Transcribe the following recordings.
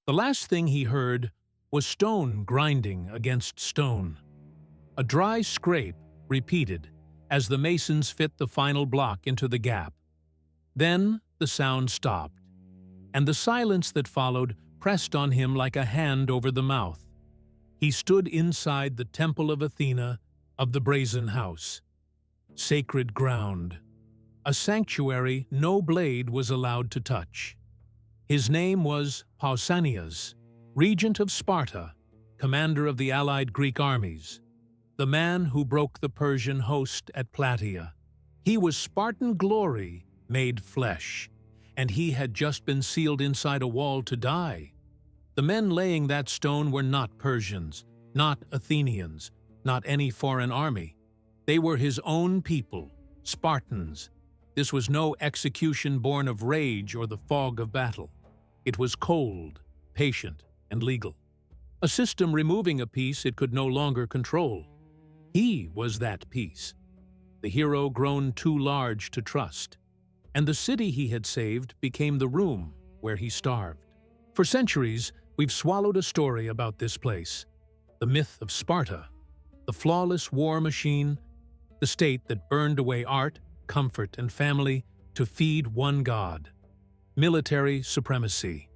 The last thing he heard was stone grinding against stone. A dry scrape repeated as the masons fit the final block into the gap. Then the sound stopped, and the silence that followed pressed on him like a hand over the mouth. He stood inside the temple of Athena, of the Brazen House. Sacred ground. A sanctuary no blade was allowed to touch. His name was Pausanias, regent of Sparta, commander of the allied Greek armies, the man who broke the Persian host at Plataea. He was Spartan glory made flesh, and he had just been sealed inside a wall to die. The men laying that stone were not Persians, not Athenians, not any foreign army. They were his own people, Spartans. This was no execution born of rage or the fog of battle. It was cold, patient, and legal. A system removing a piece it could no longer control. He was that piece, the hero grown too large to trust. And the city he had saved became the room where he starved. For centuries, we've swallowed a story about this place. The myth of Sparta, the flawless war machine, the state that burned away art, comfort, and family to feed one god. Military supremacy.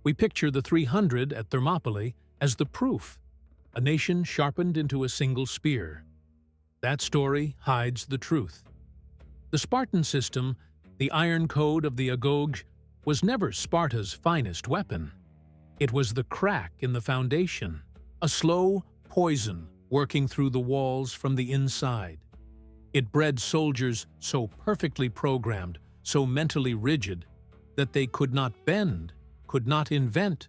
We picture the 300 at Thermopylae as the proof, a nation sharpened into a single spear. That story hides the truth. The Spartan system, the iron code of the Agoge, was never Sparta's finest weapon. It was the crack in the foundation, a slow poison working through the walls from the inside. It bred soldiers so perfectly programmed, so mentally rigid, that they could not bend, could not invent,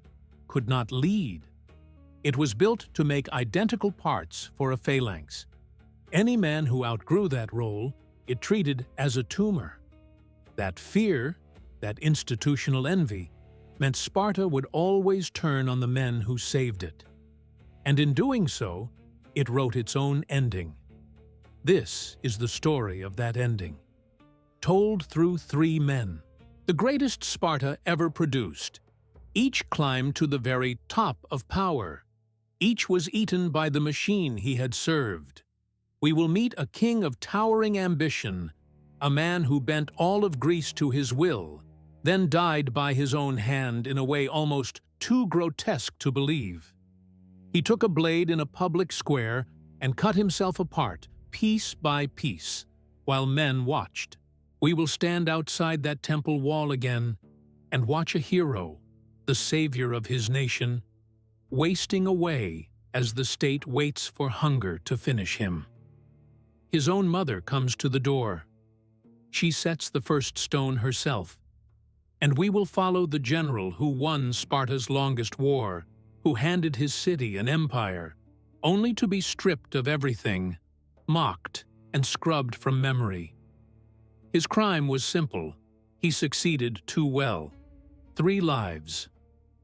could not lead. It was built to make identical parts for a phalanx. Any man who outgrew that role, it treated as a tumor. That fear, that institutional envy, meant Sparta would always turn on the men who saved it. And in doing so, it wrote its own ending. This is the story of that ending, told through 3 men, the greatest Sparta ever produced. Each climbed to the very top of power. Each was eaten by the machine he had served. We will meet a king of towering ambition, a man who bent all of Greece to his will, then died by his own hand in a way almost too grotesque to believe. He took a blade in a public square and cut himself apart, piece by piece, while men watched. We will stand outside that temple wall again and watch a hero, the savior of his nation, wasting away as the state waits for hunger to finish him. His own mother comes to the door. She sets the first stone herself, and we will follow the general who won Sparta's longest war, who handed his city an empire, only to be stripped of everything, mocked and scrubbed from memory. His crime was simple. He succeeded too well. 3 lives,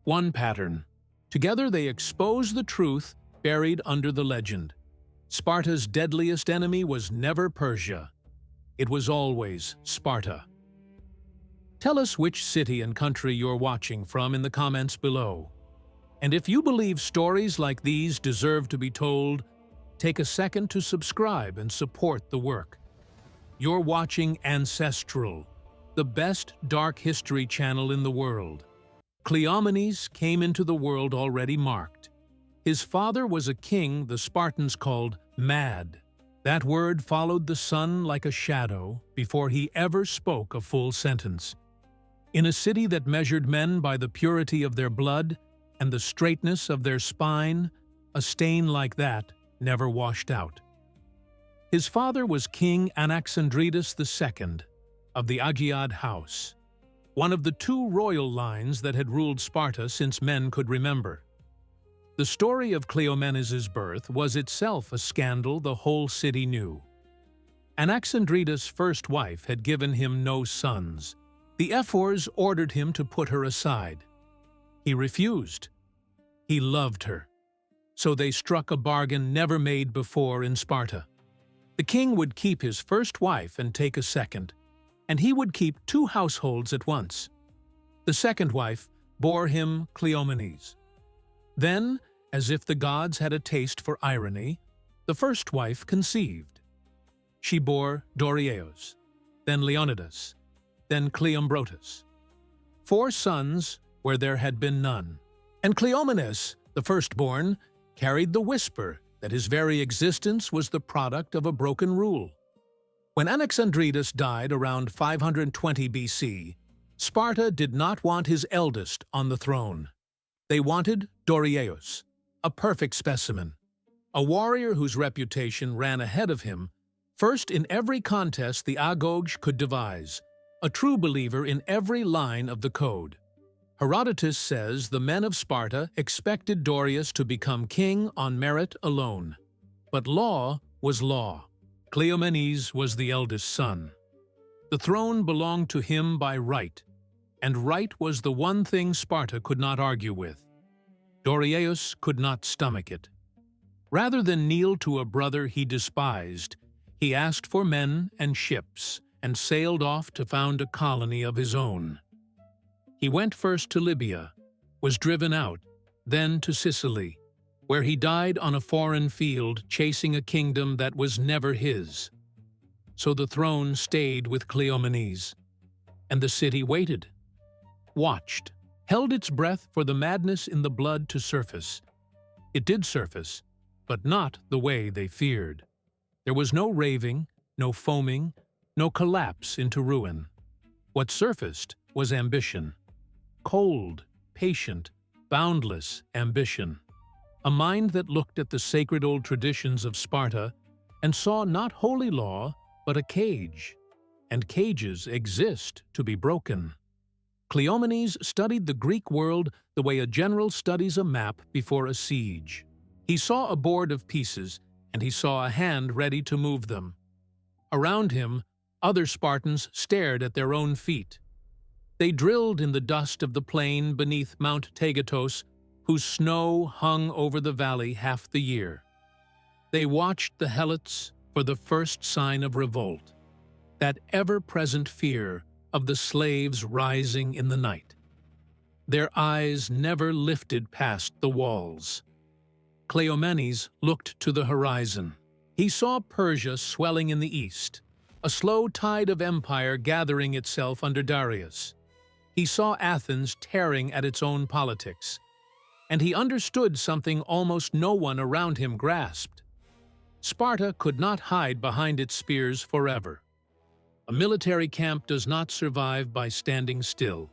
1 pattern. Together they expose the truth buried under the legend. Sparta's deadliest enemy was never Persia. It was always Sparta. Tell us which city and country you're watching from in the comments below. And if you believe stories like these deserve to be told, take a second to subscribe and support the work. You're watching Ancestral, the best dark history channel in the world. Cleomenes came into the world already marked. His father was a king the Spartans called mad. That word followed the sun like a shadow before he ever spoke a full sentence. In a city that measured men by the purity of their blood and the straightness of their spine, a stain like that never washed out. His father was King Anaxandridas II of the Agead house, one of the 2 royal lines that had ruled Sparta since men could remember. The story of Cleomenes' birth was itself a scandal the whole city knew. Anaxandridas' first wife had given him no sons. The ephors ordered him to put her aside. He refused. He loved her. So they struck a bargain never made before in Sparta. The king would keep his first wife and take a second, and he would keep 2 households at once. The second wife, bore him Cleomenes. Then, as if the gods had a taste for irony, the first wife conceived. She bore Dorieus, then Leonidas, then Cleombrotus. 4 sons where there had been none. And Cleomenes, the firstborn, carried the whisper that his very existence was the product of a broken rule. When Anaxandridas died around 520 BC, Sparta did not want his eldest on the throne. They wanted Dorieus, a perfect specimen, a warrior whose reputation ran ahead of him, first in every contest the Agoge could devise, a true believer in every line of the code. Herodotus says the men of Sparta expected Dorieus to become king on merit alone. But law was law. Cleomenes was the eldest son. The throne belonged to him by right, and right was the one thing Sparta could not argue with. Dorieus could not stomach it. Rather than kneel to a brother he despised, he asked for men and ships and sailed off to found a colony of his own. He went first to Libya, was driven out, then to Sicily, where he died on a foreign field chasing a kingdom that was never his. So the throne stayed with Cleomenes, and the city waited, watched, held its breath for the madness in the blood to surface. It did surface, but not the way they feared. There was no raving, no foaming, no collapse into ruin. What surfaced was ambition. Cold, patient, boundless ambition. A mind that looked at the sacred old traditions of Sparta and saw not holy law, but a cage. And cages exist to be broken. Cleomenes studied the Greek world the way a general studies a map before a siege. He saw a board of pieces, and he saw a hand ready to move them. Around him, other Spartans stared at their own feet. They drilled in the dust of the plain beneath Mount Taygetos, whose snow hung over the valley half the year. They watched the helots for the first sign of revolt, that ever-present fear of the slaves rising in the night. Their eyes never lifted past the walls. Cleomenes looked to the horizon. He saw Persia swelling in the east, a slow tide of empire gathering itself under Darius. He saw Athens tearing at its own politics, and he understood something almost no one around him grasped. Sparta could not hide behind its spears forever. A military camp does not survive by standing still.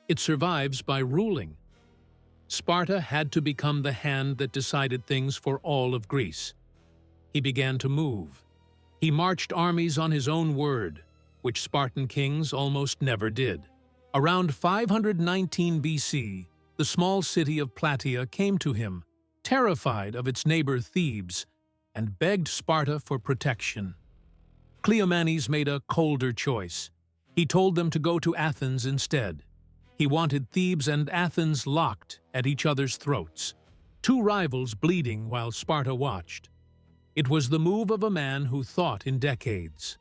It survives by ruling. Sparta had to become the hand that decided things for all of Greece. He began to move. He marched armies on his own word, which Spartan kings almost never did. Around 519 BC, the small city of Plataea came to him, terrified of its neighbor Thebes, and begged Sparta for protection. Cleomenes made a colder choice. He told them to go to Athens instead. He wanted Thebes and Athens locked at each other's throats, 2 rivals bleeding while Sparta watched. It was the move of a man who thought in decades.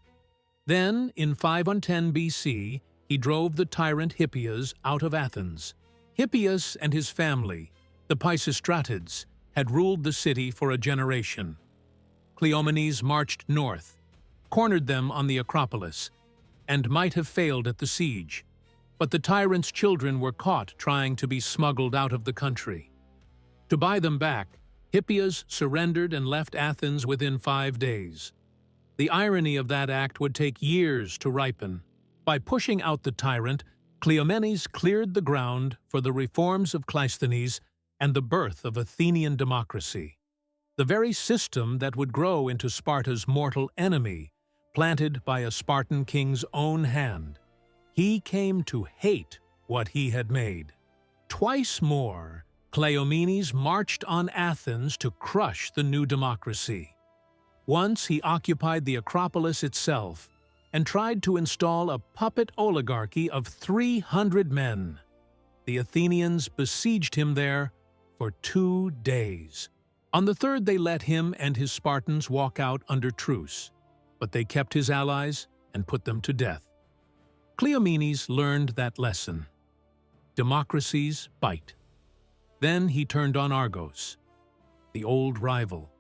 Then, in 510 BC, he drove the tyrant Hippias out of Athens. Hippias and his family, the Pisistratids, had ruled the city for a generation. Cleomenes marched north, cornered them on the Acropolis, and might have failed at the siege. But the tyrant's children were caught trying to be smuggled out of the country. To buy them back, Hippias surrendered and left Athens within 5 days. The irony of that act would take years to ripen. By pushing out the tyrant, Cleomenes cleared the ground for the reforms of Cleisthenes and the birth of Athenian democracy. The very system that would grow into Sparta's mortal enemy, planted by a Spartan king's own hand. He came to hate what he had made. Twice more, Cleomenes marched on Athens to crush the new democracy. Once he occupied the Acropolis itself and tried to install a puppet oligarchy of 300 men. The Athenians besieged him there for 2 days. On the 3rd, they let him and his Spartans walk out under truce, but they kept his allies and put them to death. Cleomenes learned that lesson. democracies bite. Then he turned on Argos, the old rival,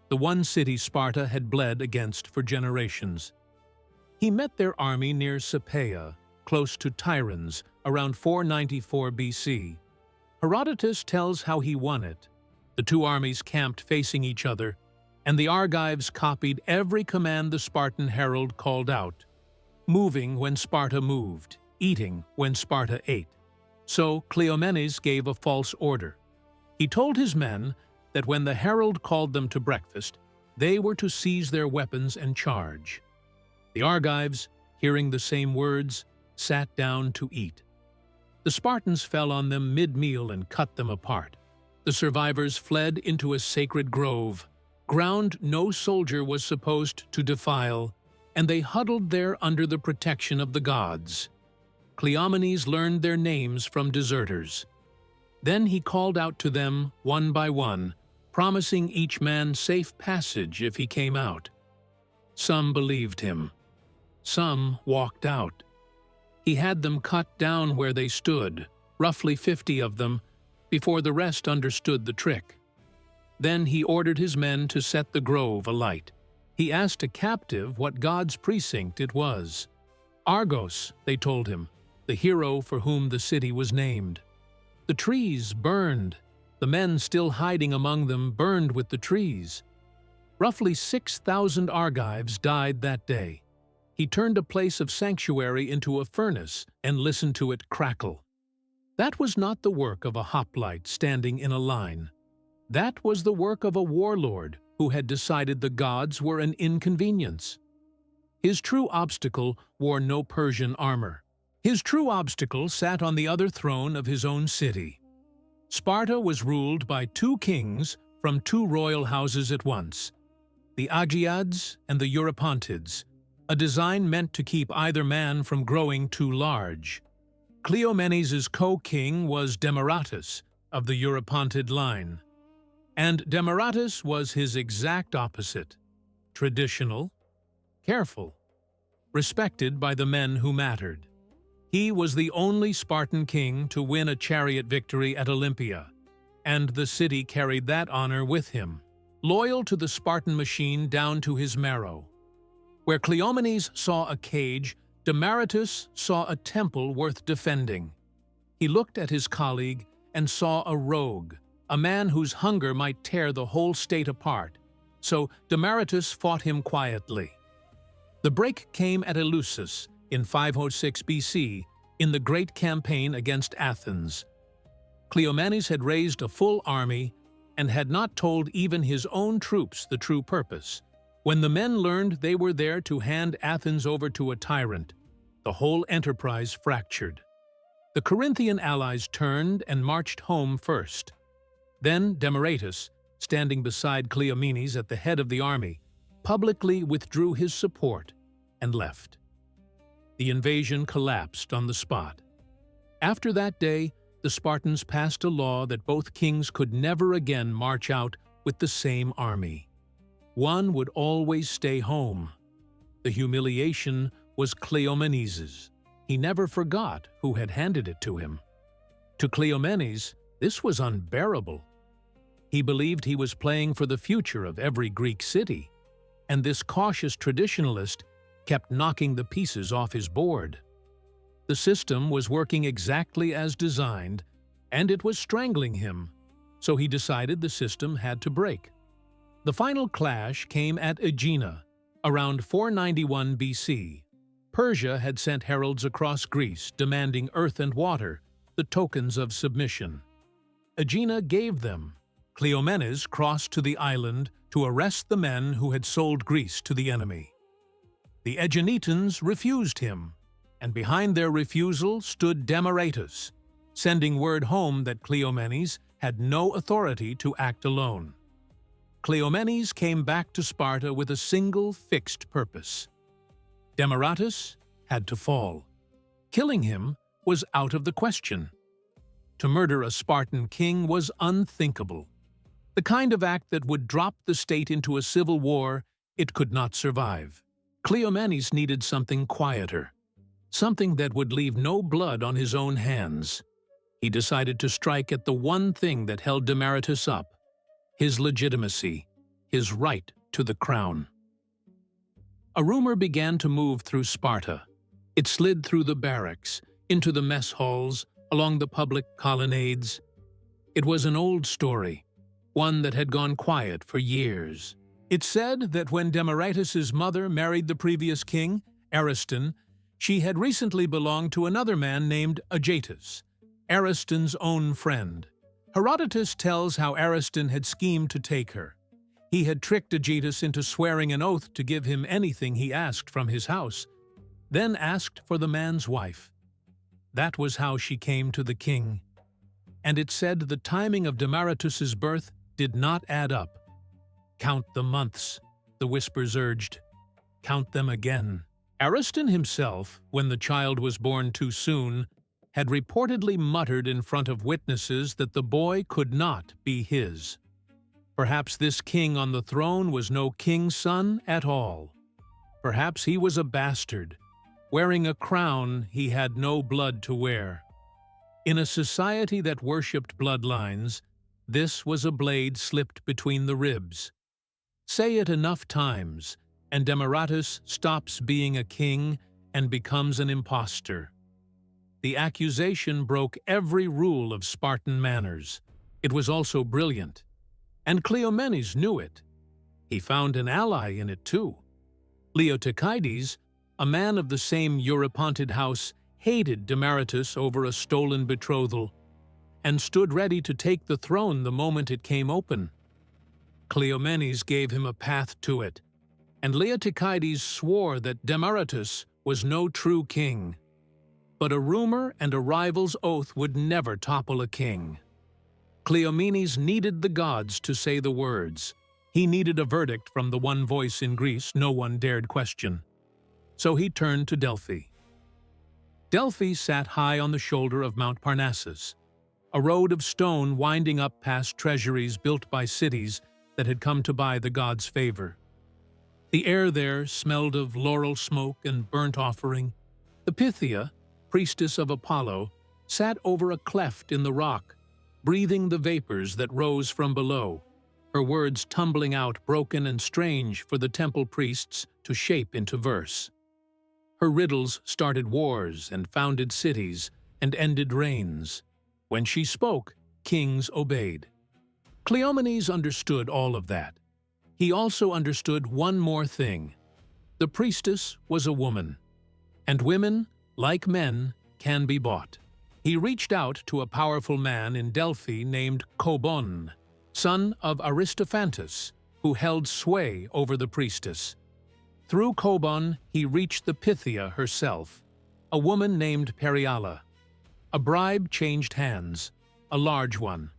the one city Sparta had bled against for generations. He met their army near Sapea, close to Tyrans, around 494 BC. Herodotus tells how he won it. The two armies camped facing each other, and the Argives copied every command the Spartan herald called out, moving when Sparta moved, eating when Sparta ate. So Cleomenes gave a false order. He told his men that when the herald called them to breakfast, they were to seize their weapons and charge. The Argives, hearing the same words, sat down to eat. The Spartans fell on them mid-meal and cut them apart. The survivors fled into a sacred grove, ground no soldier was supposed to defile, and they huddled there under the protection of the gods. Cleomenes learned their names from deserters. Then he called out to them one by one, promising each man safe passage if he came out. Some believed him. Some walked out. He had them cut down where they stood, roughly 50 of them, before the rest understood the trick. Then he ordered his men to set the grove alight. He asked a captive what god's precinct it was. Argos, they told him, the hero for whom the city was named. The trees burned. The men still hiding among them burned with the trees. Roughly 6,000 Argives died that day. He turned a place of sanctuary into a furnace and listened to it crackle. That was not the work of a hoplite standing in a line. That was the work of a warlord who had decided the gods were an inconvenience. His true obstacle wore no Persian armor. His true obstacle sat on the other throne of his own city. Sparta was ruled by two kings from two royal houses at once, the Agiads and the Eurypontids, a design meant to keep either man from growing too large. Cleomenes' co-king was Demaratus of the Eurypontid line, and Demaratus was his exact opposite, traditional, careful, respected by the men who mattered. He was the only Spartan king to win a chariot victory at Olympia, and the city carried that honor with him, loyal to the Spartan machine down to his marrow. Where Cleomenes saw a cage, Demaratus saw a temple worth defending. He looked at his colleague and saw a rogue, a man whose hunger might tear the whole state apart, so Demaratus fought him quietly. The break came at Eleusis in 506 BC in the great campaign against Athens. Cleomenes had raised a full army and had not told even his own troops the true purpose. When the men learned they were there to hand Athens over to a tyrant, the whole enterprise fractured. The Corinthian allies turned and marched home first. Then Demaratus, standing beside Cleomenes at the head of the army, publicly withdrew his support and left. The invasion collapsed on the spot. After that day, the Spartans passed a law that both kings could never again march out with the same army. One would always stay home. The humiliation was Cleomenes's. He never forgot who had handed it to him. To Cleomenes, this was unbearable. He believed he was playing for the future of every Greek city, and this cautious traditionalist kept knocking the pieces off his board. The system was working exactly as designed, and it was strangling him, so he decided the system had to break. The final clash came at Aegina, around 491 BC. Persia had sent heralds across Greece demanding earth and water, the tokens of submission. Aegina gave them. Cleomenes crossed to the island to arrest the men who had sold Greece to the enemy. The Aeginetans refused him, and behind their refusal stood Demaratus, sending word home that Cleomenes had no authority to act alone. Cleomenes came back to Sparta with a single fixed purpose. Demaratus had to fall. Killing him was out of the question. To murder a Spartan king was unthinkable. The kind of act that would drop the state into a civil war it could not survive. Cleomenes needed something quieter, something that would leave no blood on his own hands. He decided to strike at the one thing that held Demaratus up: his legitimacy, his right to the crown. A rumor began to move through Sparta. It slid through the barracks, into the mess halls, along the public colonnades. It was an old story, one that had gone quiet for years. It said that when Demaratus's mother married the previous king, Ariston, she had recently belonged to another man named Agetus, Ariston's own friend. Herodotus tells how Ariston had schemed to take her. He had tricked Agetus into swearing an oath to give him anything he asked from his house, then asked for the man's wife. That was how she came to the king. And it said the timing of Demaratus's birth did not add up. "Count the months," the whispers urged. "Count them again." Ariston himself, when the child was born too soon, had reportedly muttered in front of witnesses that the boy could not be his. Perhaps this king on the throne was no king's son at all. Perhaps he was a bastard, wearing a crown he had no blood to wear. In a society that worshipped bloodlines, this was a blade slipped between the ribs. Say it enough times, and Demaratus stops being a king and becomes an impostor. The accusation broke every rule of Spartan manners. It was also brilliant. And Cleomenes knew it. He found an ally in it too. Leotychides, a man of the same Eurypontid house, hated Demaratus over a stolen betrothal, and stood ready to take the throne the moment it came open. Cleomenes gave him a path to it, and Leotychides swore that Demaratus was no true king. But a rumor and a rival's oath would never topple a king. Cleomenes needed the gods to say the words. He needed a verdict from the one voice in Greece no one dared question. So he turned to Delphi. Delphi sat high on the shoulder of Mount Parnassus, a road of stone winding up past treasuries built by cities that had come to buy the gods' favor. The air there smelled of laurel smoke and burnt offering. The Pythia, priestess of Apollo, sat over a cleft in the rock, breathing the vapors that rose from below, her words tumbling out broken and strange for the temple priests to shape into verse. Her riddles started wars and founded cities and ended reigns. When she spoke, kings obeyed. Cleomenes understood all of that. He also understood one more thing. The priestess was a woman, and women, like men, can be bought. He reached out to a powerful man in Delphi named Cobon, son of Aristophanes, who held sway over the priestess. Through Cobon, he reached the Pythia herself, a woman named Periala. A bribe changed hands, a large one.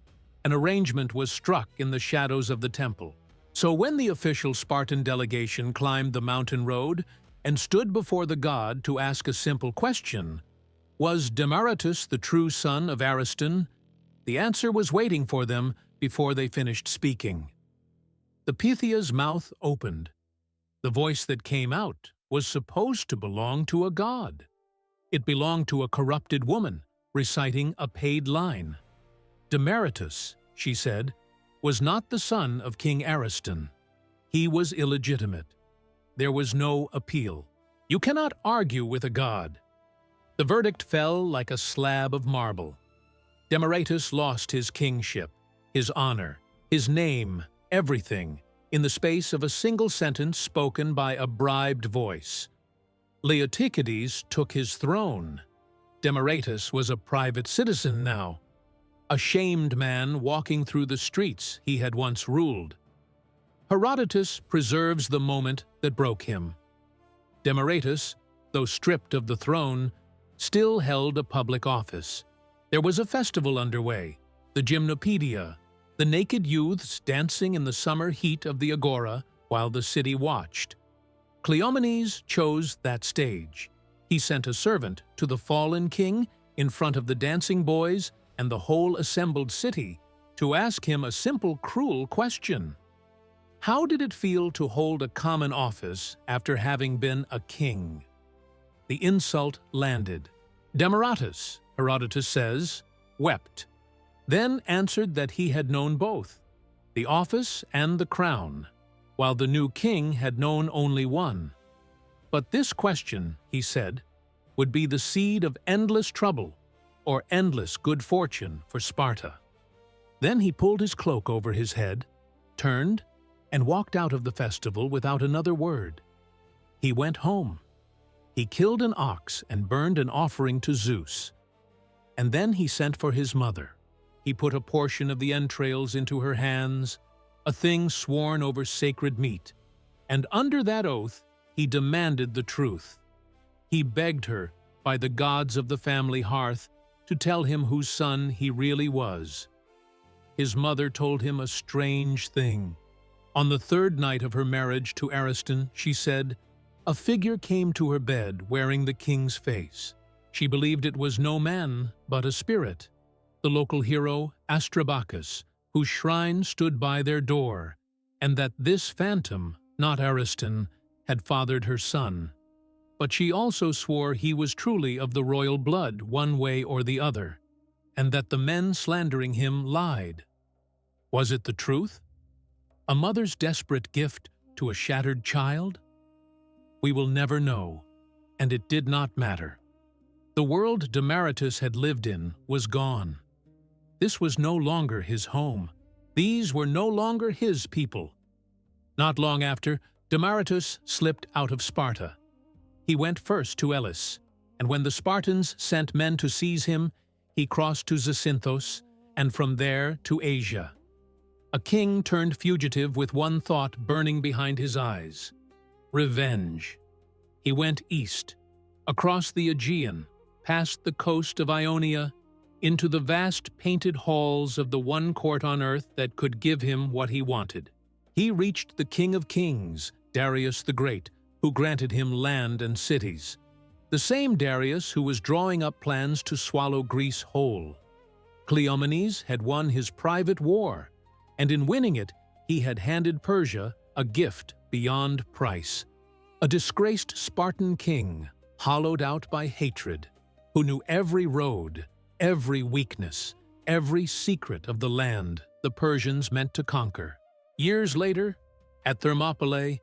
An arrangement was struck in the shadows of the temple. So when the official Spartan delegation climbed the mountain road and stood before the god to ask a simple question, was Demaratus the true son of Ariston? The answer was waiting for them before they finished speaking. The Pythia's mouth opened. The voice that came out was supposed to belong to a god. It belonged to a corrupted woman, reciting a paid line. Demaratus, she said, was not the son of King Ariston. He was illegitimate. There was no appeal. You cannot argue with a god. The verdict fell like a slab of marble. Demaratus lost his kingship, his honor, his name, everything, in the space of a single sentence spoken by a bribed voice. Leotychides took his throne. Demaratus was a private citizen now, a shamed man walking through the streets he had once ruled. Herodotus preserves the moment that broke him. Demaratus, though stripped of the throne, still held a public office. There was a festival underway, the Gymnopaedia, the naked youths dancing in the summer heat of the Agora while the city watched. Cleomenes chose that stage. He sent a servant to the fallen king in front of the dancing boys and the whole assembled city to ask him a simple, cruel question. How did it feel to hold a common office after having been a king? The insult landed. Demaratus, Herodotus says, wept, then answered that he had known both, the office and the crown, while the new king had known only one. But this question, he said, would be the seed of endless trouble or endless good fortune for Sparta. Then he pulled his cloak over his head, turned, and walked out of the festival without another word. He went home. He killed an ox and burned an offering to Zeus. And then he sent for his mother. He put a portion of the entrails into her hands, a thing sworn over sacred meat, and under that oath he demanded the truth. He begged her, by the gods of the family hearth, to tell him whose son he really was. His mother told him a strange thing. On the third night of her marriage to Ariston, she said, a figure came to her bed wearing the king's face. She believed it was no man, but a spirit, the local hero Astrabacus, whose shrine stood by their door, and that this phantom, not Ariston, had fathered her son. But she also swore he was truly of the royal blood one way or the other, and that the men slandering him lied. Was it the truth? A mother's desperate gift to a shattered child? We will never know, and it did not matter. The world Demaratus had lived in was gone. This was no longer his home. These were no longer his people. Not long after, Demaratus slipped out of Sparta. He went first to Elis, and when the Spartans sent men to seize him, he crossed to Zacynthos, and from there to Asia. A king turned fugitive with one thought burning behind his eyes: revenge. He went east, across the Aegean, past the coast of Ionia, into the vast painted halls of the one court on earth that could give him what he wanted. He reached the King of Kings, Darius the Great, who granted him land and cities. The same Darius who was drawing up plans to swallow Greece whole. Cleomenes had won his private war, and in winning it, he had handed Persia a gift beyond price. A disgraced Spartan king, hollowed out by hatred, who knew every road, every weakness, every secret of the land the Persians meant to conquer. Years later, at Thermopylae,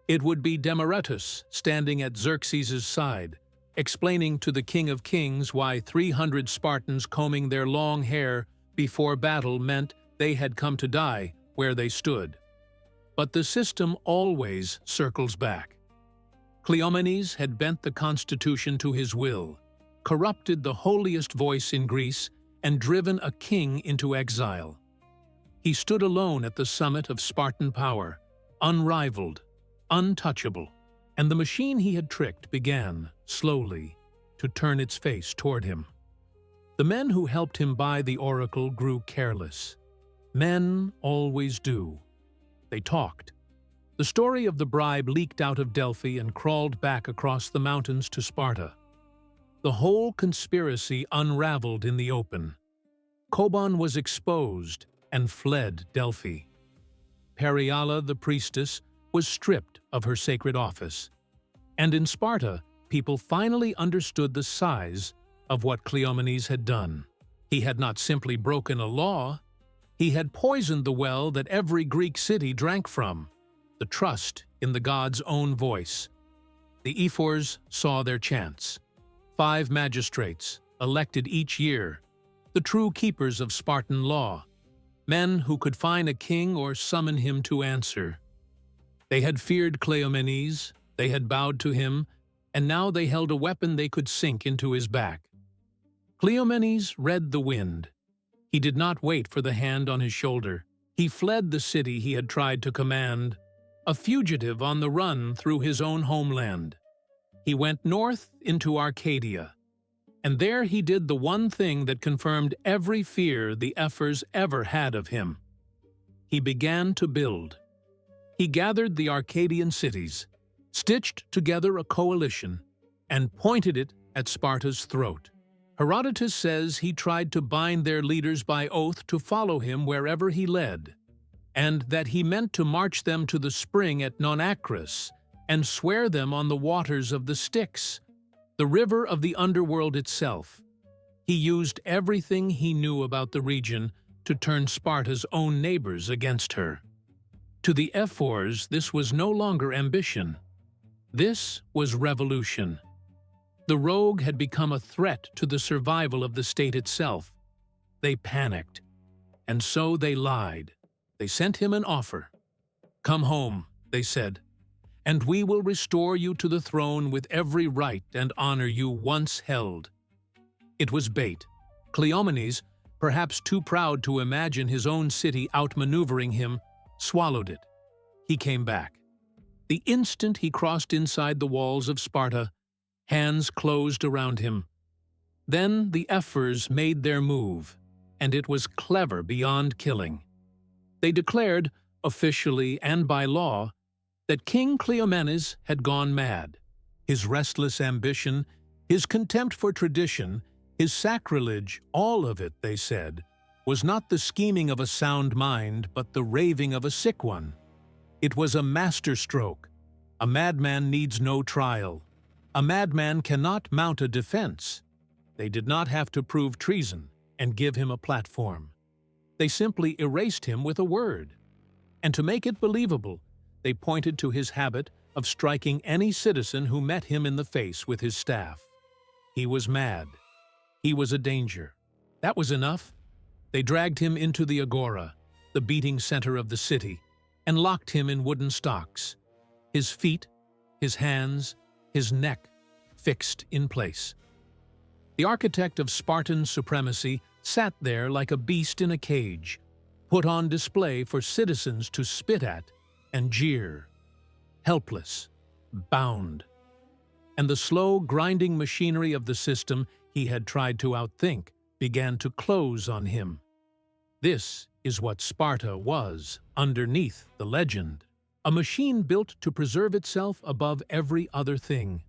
it would be Demaratus standing at Xerxes' side, explaining to the King of Kings why 300 Spartans combing their long hair before battle meant they had come to die where they stood. But the system always circles back. Cleomenes had bent the constitution to his will, corrupted the holiest voice in Greece, and driven a king into exile. He stood alone at the summit of Spartan power, unrivaled, untouchable, and the machine he had tricked began, slowly, to turn its face toward him. The men who helped him buy the oracle grew careless. Men always do. They talked. The story of the bribe leaked out of Delphi and crawled back across the mountains to Sparta. The whole conspiracy unraveled in the open. Cobon was exposed and fled Delphi. Periala, the priestess, was stripped of her sacred office. And in Sparta, people finally understood the size of what Cleomenes had done. He had not simply broken a law, he had poisoned the well that every Greek city drank from, the trust in the god's own voice. The ephors saw their chance. 5 magistrates, elected each year, the true keepers of Spartan law, men who could fine a king or summon him to answer. They had feared Cleomenes, they had bowed to him, and now they held a weapon they could sink into his back. Cleomenes read the wind. He did not wait for the hand on his shoulder. He fled the city he had tried to command, a fugitive on the run through his own homeland. He went north into Arcadia, and there he did the one thing that confirmed every fear the ephors ever had of him. He began to build. He gathered the Arcadian cities, stitched together a coalition, and pointed it at Sparta's throat. Herodotus says he tried to bind their leaders by oath to follow him wherever he led, and that he meant to march them to the spring at Nonacris and swear them on the waters of the Styx, the river of the underworld itself. He used everything he knew about the region to turn Sparta's own neighbors against her. To the ephors, this was no longer ambition. This was revolution. The rogue had become a threat to the survival of the state itself. They panicked, and so they lied. They sent him an offer. "Come home," they said, "and we will restore you to the throne with every right and honor you once held." It was bait. Cleomenes, perhaps too proud to imagine his own city outmaneuvering him, swallowed it. He came back. The instant he crossed inside the walls of Sparta, hands closed around him. Then the ephors made their move, and it was clever beyond killing. They declared, officially and by law, that King Cleomenes had gone mad. His restless ambition, his contempt for tradition, his sacrilege, all of it, they said, was not the scheming of a sound mind, but the raving of a sick one. It was a masterstroke. A madman needs no trial. A madman cannot mount a defense. They did not have to prove treason and give him a platform. They simply erased him with a word. And to make it believable, they pointed to his habit of striking any citizen who met him in the face with his staff. He was mad. He was a danger. That was enough. They dragged him into the Agora, the beating center of the city, and locked him in wooden stocks, his feet, his hands, his neck fixed in place. The architect of Spartan supremacy sat there like a beast in a cage, put on display for citizens to spit at and jeer, helpless, bound. And the slow, grinding machinery of the system he had tried to outthink began to close on him. This is what Sparta was underneath the legend. A machine built to preserve itself above every other thing.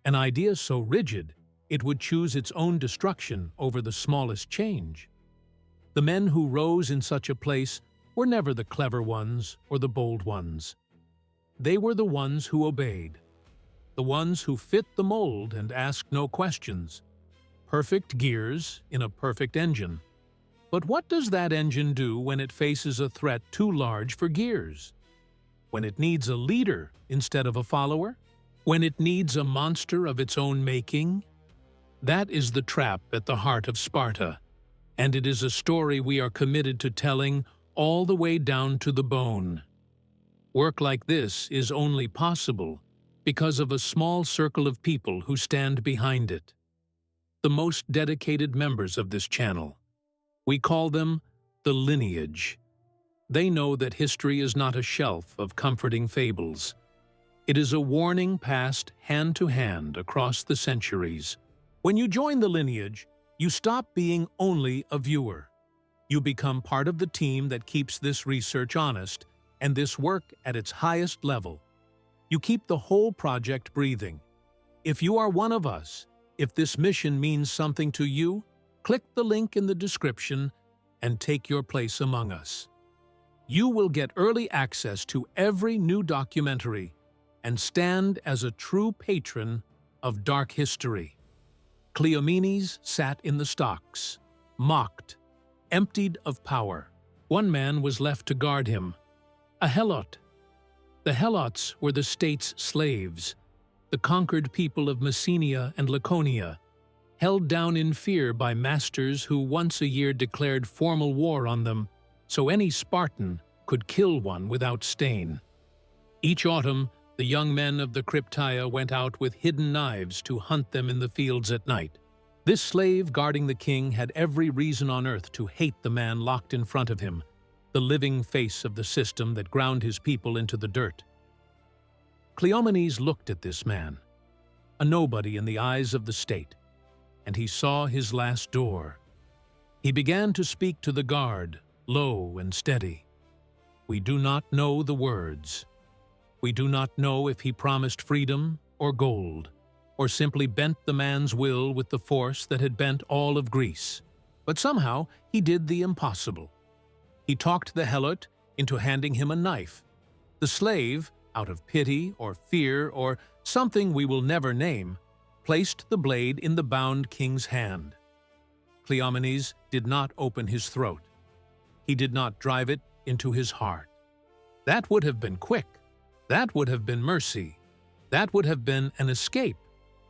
An idea so rigid, it would choose its own destruction over the smallest change. The men who rose in such a place were never the clever ones or the bold ones. They were the ones who obeyed, the ones who fit the mold and asked no questions. Perfect gears in a perfect engine. But what does that engine do when it faces a threat too large for gears? When it needs a leader instead of a follower? When it needs a monster of its own making? That is the trap at the heart of Sparta, and it is a story we are committed to telling all the way down to the bone. Work like this is only possible because of a small circle of people who stand behind it. The most dedicated members of this channel. We call them the lineage. They know that history is not a shelf of comforting fables. It is a warning passed hand to hand across the centuries. When you join the lineage, you stop being only a viewer. You become part of the team that keeps this research honest and this work at its highest level. You keep the whole project breathing. If you are one of us, if this mission means something to you, click the link in the description and take your place among us. You will get early access to every new documentary and stand as a true patron of dark history. Cleomenes sat in the stocks, mocked, emptied of power. One man was left to guard him, a helot. The helots were the state's slaves, the conquered people of Messenia and Laconia, held down in fear by masters who once a year declared formal war on them, so any Spartan could kill one without stain. Each autumn, the young men of the Cryptaea went out with hidden knives to hunt them in the fields at night. This slave guarding the king had every reason on earth to hate the man locked in front of him, the living face of the system that ground his people into the dirt. Cleomenes looked at this man, a nobody in the eyes of the state, and he saw his last door. He began to speak to the guard, low and steady. We do not know the words. We do not know if he promised freedom or gold, or simply bent the man's will with the force that had bent all of Greece. But somehow he did the impossible. He talked the helot into handing him a knife. The slave, out of pity or fear or something we will never name, placed the blade in the bound king's hand. Cleomenes did not open his throat. He did not drive it into his heart. That would have been quick. That would have been mercy. That would have been an escape.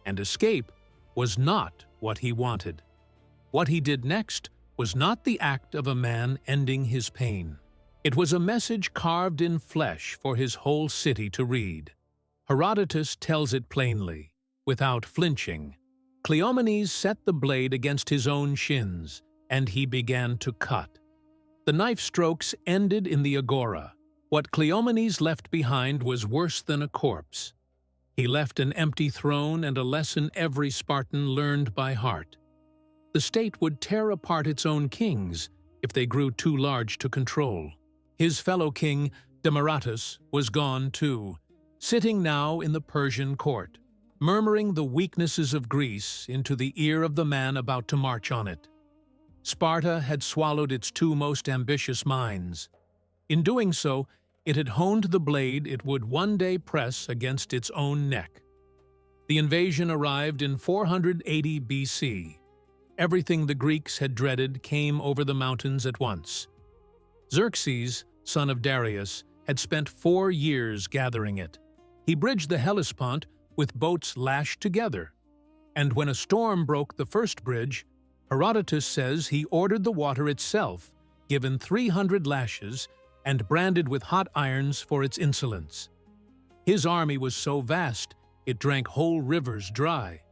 And escape was not what he wanted. What he did next was not the act of a man ending his pain. It was a message carved in flesh for his whole city to read. Herodotus tells it plainly, without flinching. Cleomenes set the blade against his own shins, and he began to cut. The knife strokes ended in the agora. What Cleomenes left behind was worse than a corpse. He left an empty throne and a lesson every Spartan learned by heart. The state would tear apart its own kings if they grew too large to control. His fellow king, Demaratus, was gone too, sitting now in the Persian court, murmuring the weaknesses of Greece into the ear of the man about to march on it. Sparta had swallowed its two most ambitious minds. In doing so, it had honed the blade it would one day press against its own neck. The invasion arrived in 480 BC. Everything the Greeks had dreaded came over the mountains at once. Xerxes, son of Darius, had spent 4 years gathering it. He bridged the Hellespont with boats lashed together. And when a storm broke the first bridge, Herodotus says he ordered the water itself, given 300 lashes, and branded with hot irons for its insolence. His army was so vast, it drank whole rivers dry.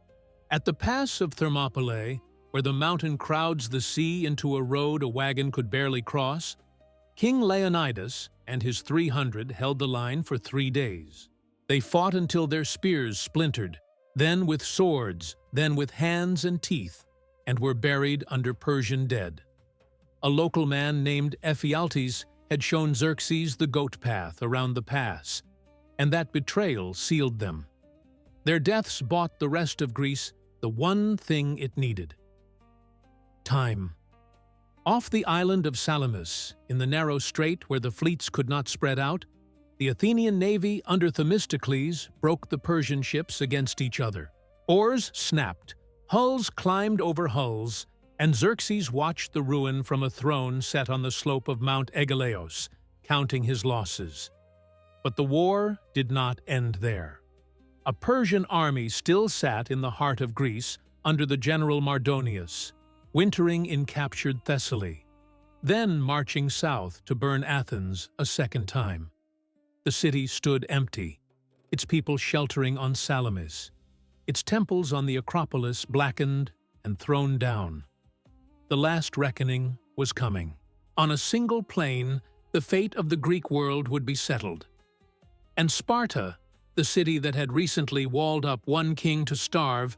At the pass of Thermopylae, where the mountain crowds the sea into a road a wagon could barely cross, King Leonidas and his 300 held the line for 3 days. They fought until their spears splintered, then with swords, then with hands and teeth, and were buried under Persian dead. A local man named Ephialtes had shown Xerxes the goat path around the pass, and that betrayal sealed them. Their deaths bought the rest of Greece the one thing it needed: time. Off the island of Salamis, in the narrow strait where the fleets could not spread out, the Athenian navy under Themistocles broke the Persian ships against each other. Oars snapped, hulls climbed over hulls, and Xerxes watched the ruin from a throne set on the slope of Mount Aigaleos, counting his losses. But the war did not end there. A Persian army still sat in the heart of Greece under the general Mardonius, wintering in captured Thessaly, then marching south to burn Athens a second time. The city stood empty, its people sheltering on Salamis, its temples on the Acropolis blackened and thrown down. The last reckoning was coming. On a single plain, the fate of the Greek world would be settled. And Sparta, the city that had recently walled up one king to starve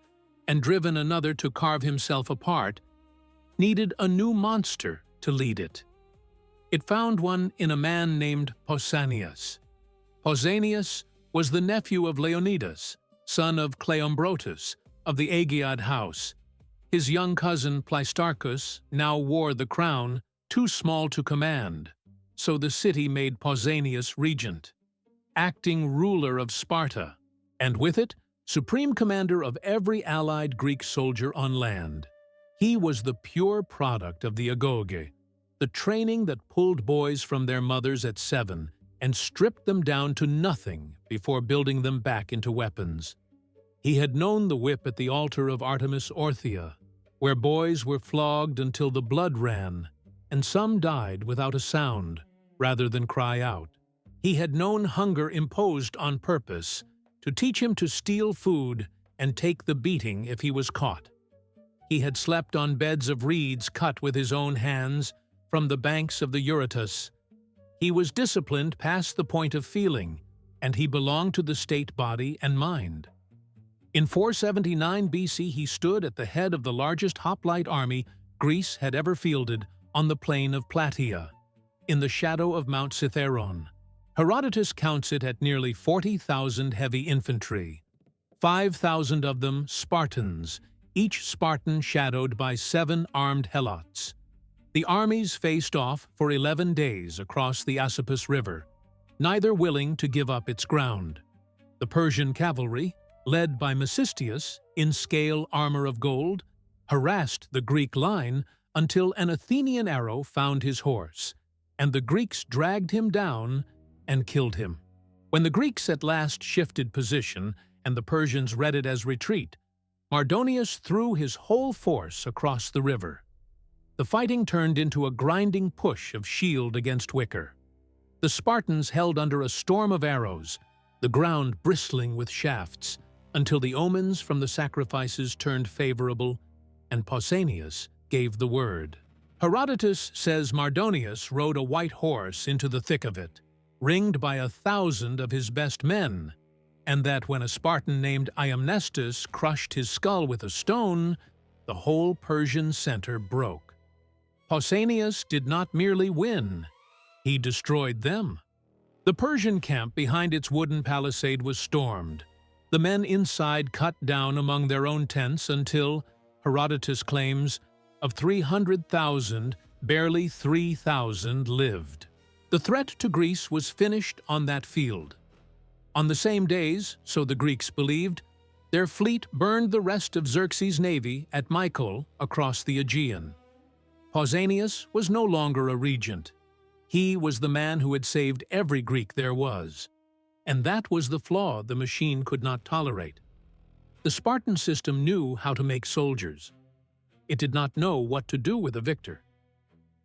and driven another to carve himself apart, needed a new monster to lead it. It found one in a man named Pausanias. Pausanias was the nephew of Leonidas, son of Cleombrotus, of the Aegead house. His young cousin Pleistarchus now wore the crown, too small to command, so the city made Pausanias regent, acting ruler of Sparta, and with it, supreme commander of every allied Greek soldier on land. He was the pure product of the Agoge, the training that pulled boys from their mothers at 7 and stripped them down to nothing before building them back into weapons. He had known the whip at the altar of Artemis Orthia, where boys were flogged until the blood ran, and some died without a sound, rather than cry out. He had known hunger imposed on purpose, to teach him to steal food and take the beating if he was caught. He had slept on beds of reeds cut with his own hands from the banks of the Eurotas. He was disciplined past the point of feeling, and he belonged to the state body and mind. In 479 BC, he stood at the head of the largest hoplite army Greece had ever fielded on the plain of Plataea, in the shadow of Mount Cithaeron. Herodotus counts it at nearly 40,000 heavy infantry, 5,000 of them Spartans, each Spartan shadowed by 7 armed helots. The armies faced off for 11 days across the Asopus River, neither willing to give up its ground. The Persian cavalry, led by Mecistius in scale armor of gold, harassed the Greek line until an Athenian arrow found his horse, and the Greeks dragged him down and killed him. When the Greeks at last shifted position and the Persians read it as retreat, Mardonius threw his whole force across the river. The fighting turned into a grinding push of shield against wicker. The Spartans held under a storm of arrows, the ground bristling with shafts, until the omens from the sacrifices turned favorable, and Pausanias gave the word. Herodotus says Mardonius rode a white horse into the thick of it, ringed by 1,000 of his best men, and that when a Spartan named Iamnestus crushed his skull with a stone, the whole Persian center broke. Pausanias did not merely win, he destroyed them. The Persian camp behind its wooden palisade was stormed. The men inside cut down among their own tents until, Herodotus claims, of 300,000, barely 3,000 lived. The threat to Greece was finished on that field. On the same days, so the Greeks believed, their fleet burned the rest of Xerxes' navy at Mycale across the Aegean. Pausanias was no longer a regent. He was the man who had saved every Greek there was. And that was the flaw the machine could not tolerate. The Spartan system knew how to make soldiers. It did not know what to do with a victor.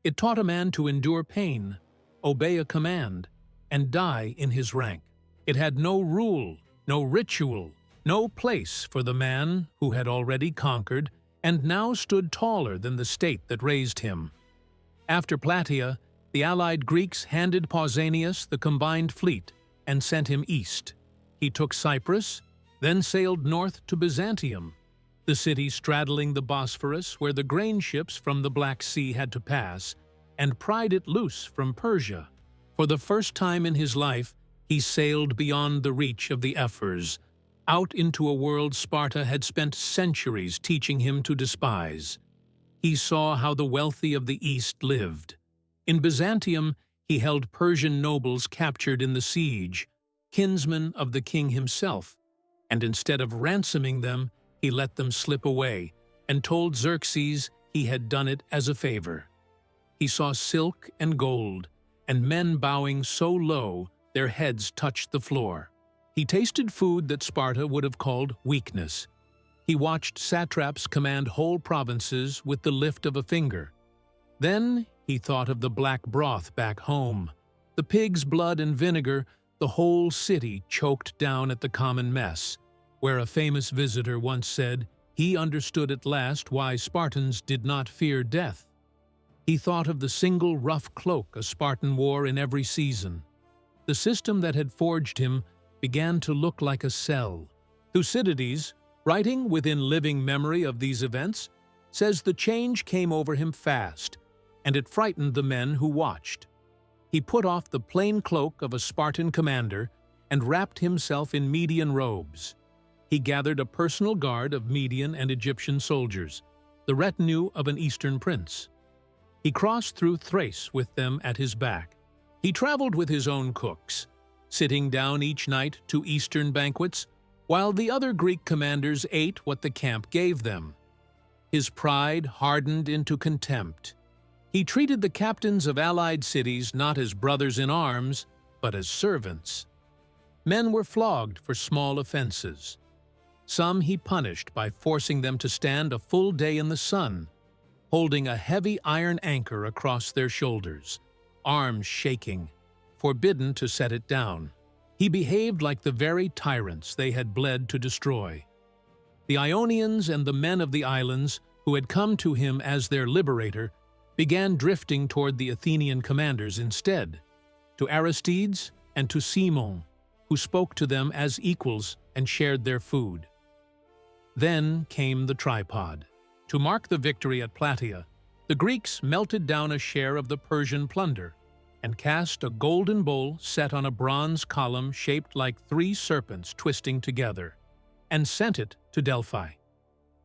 It taught a man to endure pain, obey a command, and die in his rank. It had no rule, no ritual, no place for the man who had already conquered and now stood taller than the state that raised him. After Plataea, the allied Greeks handed Pausanias the combined fleet and sent him east. He took Cyprus, then sailed north to Byzantium, the city straddling the Bosphorus where the grain ships from the Black Sea had to pass, and pried it loose from Persia. For the first time in his life, he sailed beyond the reach of the Ephors, out into a world Sparta had spent centuries teaching him to despise. He saw how the wealthy of the East lived. In Byzantium, he held Persian nobles captured in the siege, kinsmen of the king himself, and instead of ransoming them, he let them slip away and told Xerxes he had done it as a favor. He saw silk and gold, and men bowing so low their heads touched the floor. He tasted food that Sparta would have called weakness. He watched satraps command whole provinces with the lift of a finger. Then he thought of the black broth back home, the pig's blood and vinegar, the whole city choked down at the common mess, where a famous visitor once said he understood at last why Spartans did not fear death. He thought of the single rough cloak a Spartan wore in every season. The system that had forged him began to look like a cell. Thucydides, writing within living memory of these events, says the change came over him fast, and it frightened the men who watched. He put off the plain cloak of a Spartan commander and wrapped himself in Median robes. He gathered a personal guard of Median and Egyptian soldiers, the retinue of an Eastern prince. He crossed through Thrace with them at his back. He traveled with his own cooks, sitting down each night to Eastern banquets, while the other Greek commanders ate what the camp gave them. His pride hardened into contempt. He treated the captains of allied cities not as brothers in arms, but as servants. Men were flogged for small offenses. Some he punished by forcing them to stand a full day in the sun, holding a heavy iron anchor across their shoulders, arms shaking, forbidden to set it down. He behaved like the very tyrants they had bled to destroy. The Ionians and the men of the islands, who had come to him as their liberator, began drifting toward the Athenian commanders instead, to Aristides and to Cimon, who spoke to them as equals and shared their food. Then came the tripod. To mark the victory at Plataea, the Greeks melted down a share of the Persian plunder and cast a golden bowl set on a bronze column shaped like 3 serpents twisting together, and sent it to Delphi.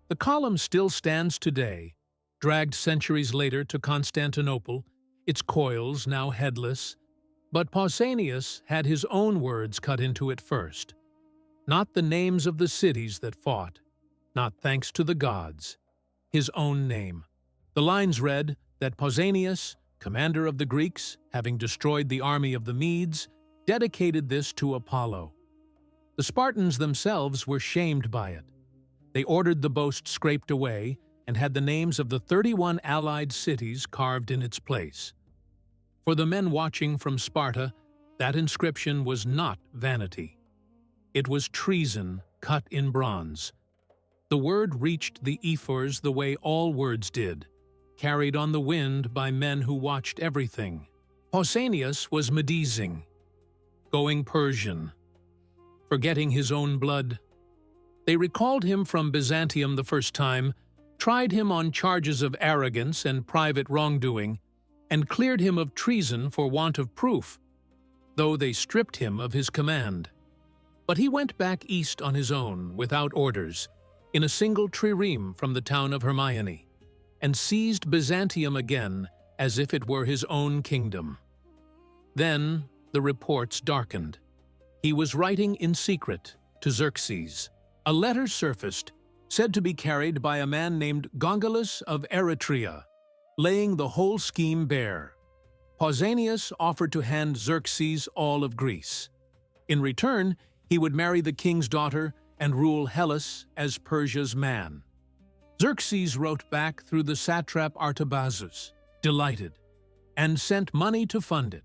The column still stands today, dragged centuries later to Constantinople, its coils now headless, but Pausanias had his own words cut into it first. Not the names of the cities that fought, not thanks to the gods. his own name. The lines read that Pausanias, commander of the Greeks, having destroyed the army of the Medes, dedicated this to Apollo. The Spartans themselves were shamed by it. They ordered the boast scraped away and had the names of the 31 allied cities carved in its place. For the men watching from Sparta, that inscription was not vanity. It was treason cut in bronze. The word reached the ephors the way all words did, carried on the wind by men who watched everything. Pausanias was Medizing, going Persian, forgetting his own blood. They recalled him from Byzantium the first time, tried him on charges of arrogance and private wrongdoing, and cleared him of treason for want of proof, though they stripped him of his command. But he went back east on his own, without orders, in a single trireme from the town of Hermione, and seized Byzantium again as if it were his own kingdom. Then the reports darkened. He was writing in secret to Xerxes. A letter surfaced, said to be carried by a man named Gongalus of Eretria, laying the whole scheme bare. Pausanias offered to hand Xerxes all of Greece. In return, he would marry the king's daughter and rule Hellas as Persia's man. Xerxes wrote back through the satrap Artabazus, delighted, and sent money to fund it.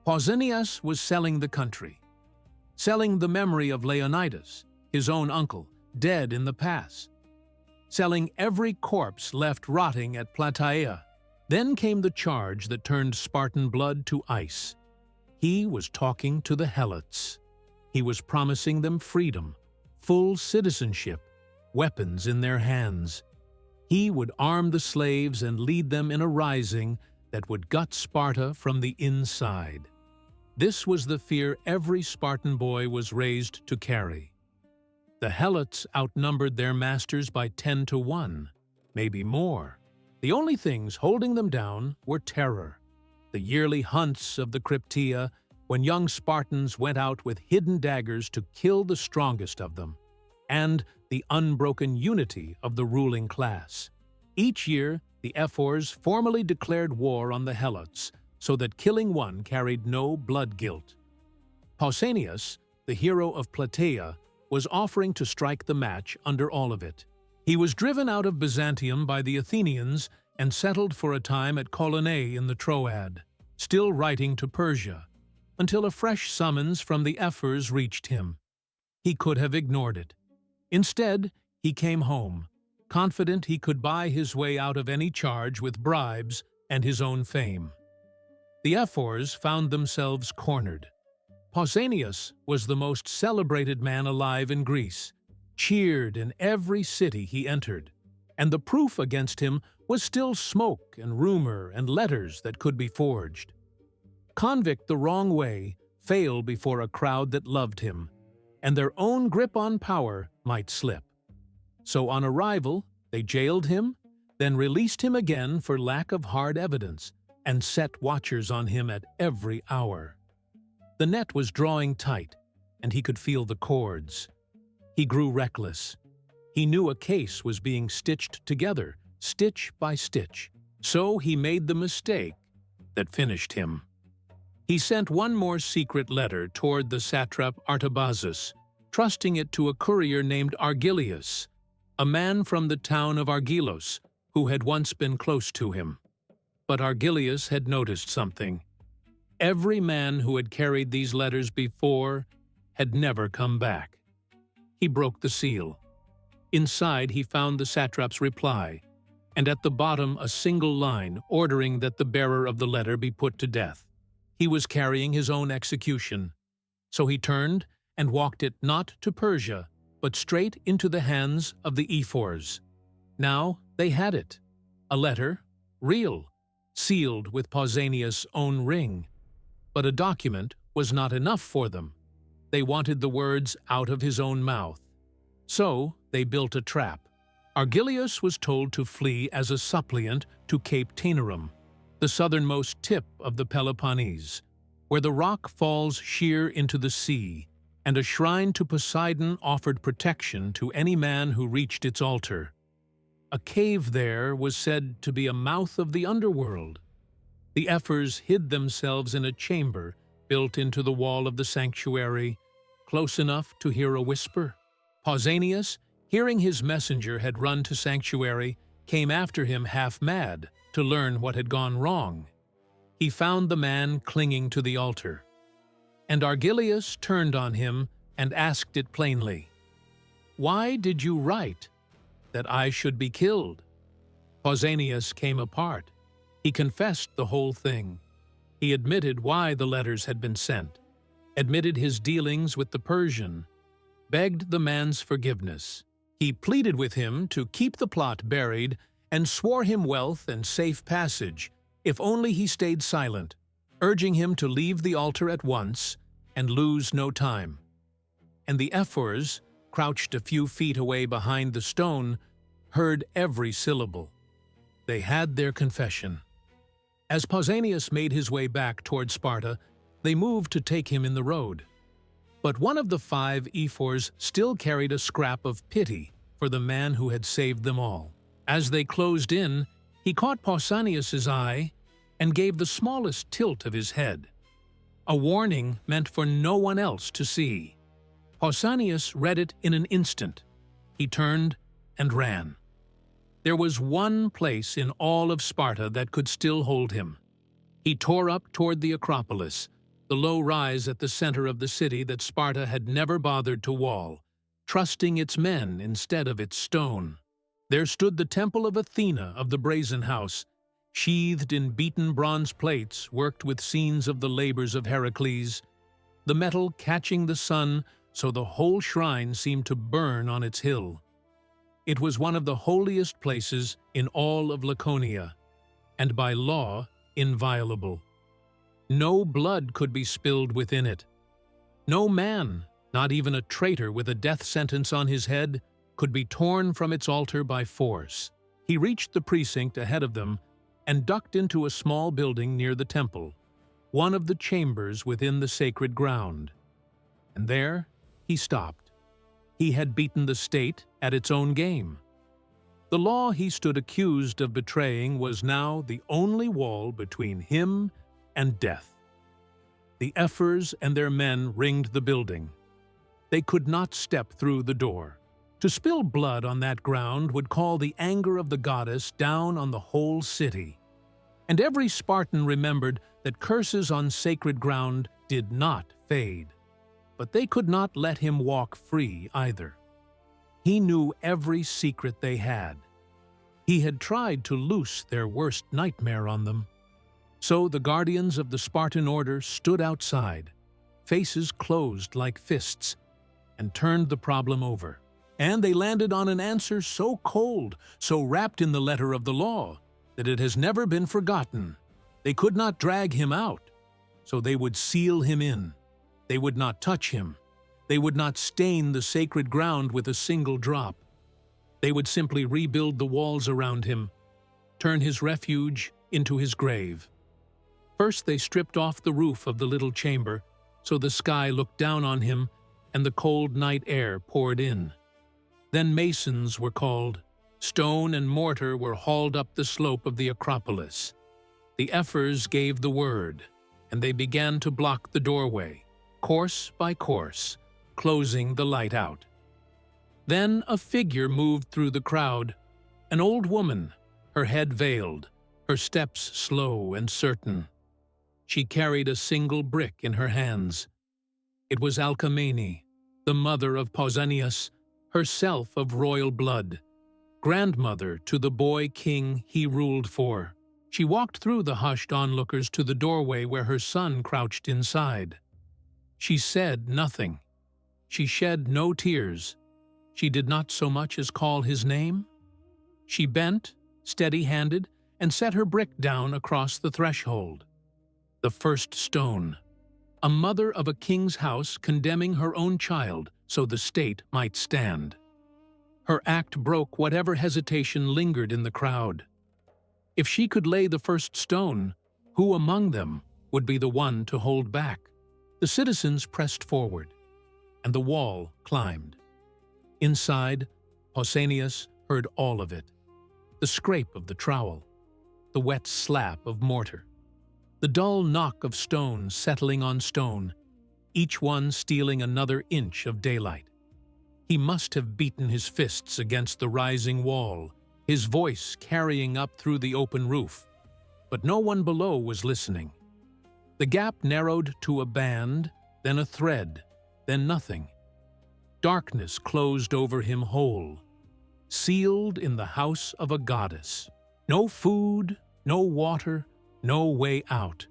Pausanias was selling the country, selling the memory of Leonidas, his own uncle, dead in the pass, selling every corpse left rotting at Plataea. Then came the charge that turned Spartan blood to ice. He was talking to the Helots. He was promising them freedom, full citizenship, weapons in their hands. He would arm the slaves and lead them in a rising that would gut Sparta from the inside. This was the fear every Spartan boy was raised to carry. The Helots outnumbered their masters by 10 to 1, maybe more. The only things holding them down were terror, the yearly hunts of the Cryptea, when young Spartans went out with hidden daggers to kill the strongest of them, and the unbroken unity of the ruling class. Each year, the ephors formally declared war on the Helots, so that killing one carried no blood guilt. Pausanias, the hero of Plataea, was offering to strike the match under all of it. He was driven out of Byzantium by the Athenians and settled for a time at Colonae in the Troad, still writing to Persia, until a fresh summons from the ephors reached him. He could have ignored it. Instead, he came home, confident he could buy his way out of any charge with bribes and his own fame. The ephors found themselves cornered. Pausanias was the most celebrated man alive in Greece, cheered in every city he entered, and the proof against him was still smoke and rumor and letters that could be forged. Convict the wrong way fail before a crowd that loved him, and their own grip on power might slip. So on arrival, they jailed him, then released him again for lack of hard evidence, and set watchers on him at every hour. The net was drawing tight, and he could feel the cords. He grew reckless. He knew a case was being stitched together, stitch by stitch. So he made the mistake that finished him. He sent one more secret letter toward the satrap Artabazus, trusting it to a courier named Argilius, a man from the town of Argilos, who had once been close to him. But Argilius had noticed something. Every man who had carried these letters before had never come back. He broke the seal. Inside he found the satrap's reply, and at the bottom a single line ordering that the bearer of the letter be put to death. He was carrying his own execution, so he turned and walked it not to Persia, but straight into the hands of the ephors. Now they had it, a letter, real, sealed with Pausanias' own ring. But a document was not enough for them. They wanted the words out of his own mouth. So they built a trap. Argilius was told to flee as a suppliant to Cape Taenarum, the southernmost tip of the Peloponnese, where the rock falls sheer into the sea, and a shrine to Poseidon offered protection to any man who reached its altar. A cave there was said to be a mouth of the underworld. The ephors hid themselves in a chamber built into the wall of the sanctuary, close enough to hear a whisper. Pausanias, hearing his messenger had run to sanctuary, came after him half-mad to learn what had gone wrong. He found the man clinging to the altar. And Argilius turned on him and asked it plainly, "Why did you write that I should be killed?" Pausanias came apart. He confessed the whole thing. He admitted why the letters had been sent, admitted his dealings with the Persian, begged the man's forgiveness. He pleaded with him to keep the plot buried and swore him wealth and safe passage if only he stayed silent, urging him to leave the altar at once and lose no time. And the ephors, crouched a few feet away behind the stone, heard every syllable. They had their confession. As Pausanias made his way back toward Sparta, they moved to take him in the road. But one of the 5 ephors still carried a scrap of pity for the man who had saved them all. As they closed in, he caught Pausanias' eye and gave the smallest tilt of his head, a warning meant for no one else to see. Pausanias read it in an instant. He turned and ran. There was one place in all of Sparta that could still hold him. He tore up toward the Acropolis, the low rise at the center of the city that Sparta had never bothered to wall, trusting its men instead of its stone. There stood the temple of Athena of the Brazen House, sheathed in beaten bronze plates worked with scenes of the labors of Heracles, the metal catching the sun so the whole shrine seemed to burn on its hill. It was one of the holiest places in all of Laconia, and by law inviolable. No blood could be spilled within it. No man, not even a traitor with a death sentence on his head, could be torn from its altar by force. He reached the precinct ahead of them and ducked into a small building near the temple, one of the chambers within the sacred ground. And there he stopped. He had beaten the state at its own game. The law he stood accused of betraying was now the only wall between him and death. The ephors and their men ringed the building. They could not step through the door. To spill blood on that ground would call the anger of the goddess down on the whole city. And every Spartan remembered that curses on sacred ground did not fade. But they could not let him walk free either. He knew every secret they had. He had tried to loose their worst nightmare on them. So the guardians of the Spartan order stood outside, faces closed like fists, and turned the problem over. And they landed on an answer so cold, so wrapped in the letter of the law, that it has never been forgotten. They could not drag him out, so they would seal him in. They would not touch him. They would not stain the sacred ground with a single drop. They would simply rebuild the walls around him, turn his refuge into his grave. First they stripped off the roof of the little chamber, so the sky looked down on him and the cold night air poured in. Then masons were called. Stone and mortar were hauled up the slope of the Acropolis. The ephors gave the word, and they began to block the doorway, course by course, closing the light out. Then a figure moved through the crowd, an old woman, her head veiled, her steps slow and certain. She carried a single brick in her hands. It was Alcmene, the mother of Pausanias, herself of royal blood, grandmother to the boy king he ruled for. She walked through the hushed onlookers to the doorway where her son crouched inside. She said nothing. She shed no tears. She did not so much as call his name. She bent, steady-handed, and set her brick down across the threshold. The first stone. A mother of a king's house condemning her own child so the state might stand. Her act broke whatever hesitation lingered in the crowd. If she could lay the first stone, who among them would be the one to hold back? The citizens pressed forward, and the wall climbed. Inside, Pausanias heard all of it. the scrape of the trowel, the wet slap of mortar, the dull knock of stone settling on stone, each one stealing another inch of daylight. He must have beaten his fists against the rising wall, his voice carrying up through the open roof, but no one below was listening. The gap narrowed to a band, then a thread, then nothing. Darkness closed over him whole, sealed in the house of a goddess. No food, no water, no way out.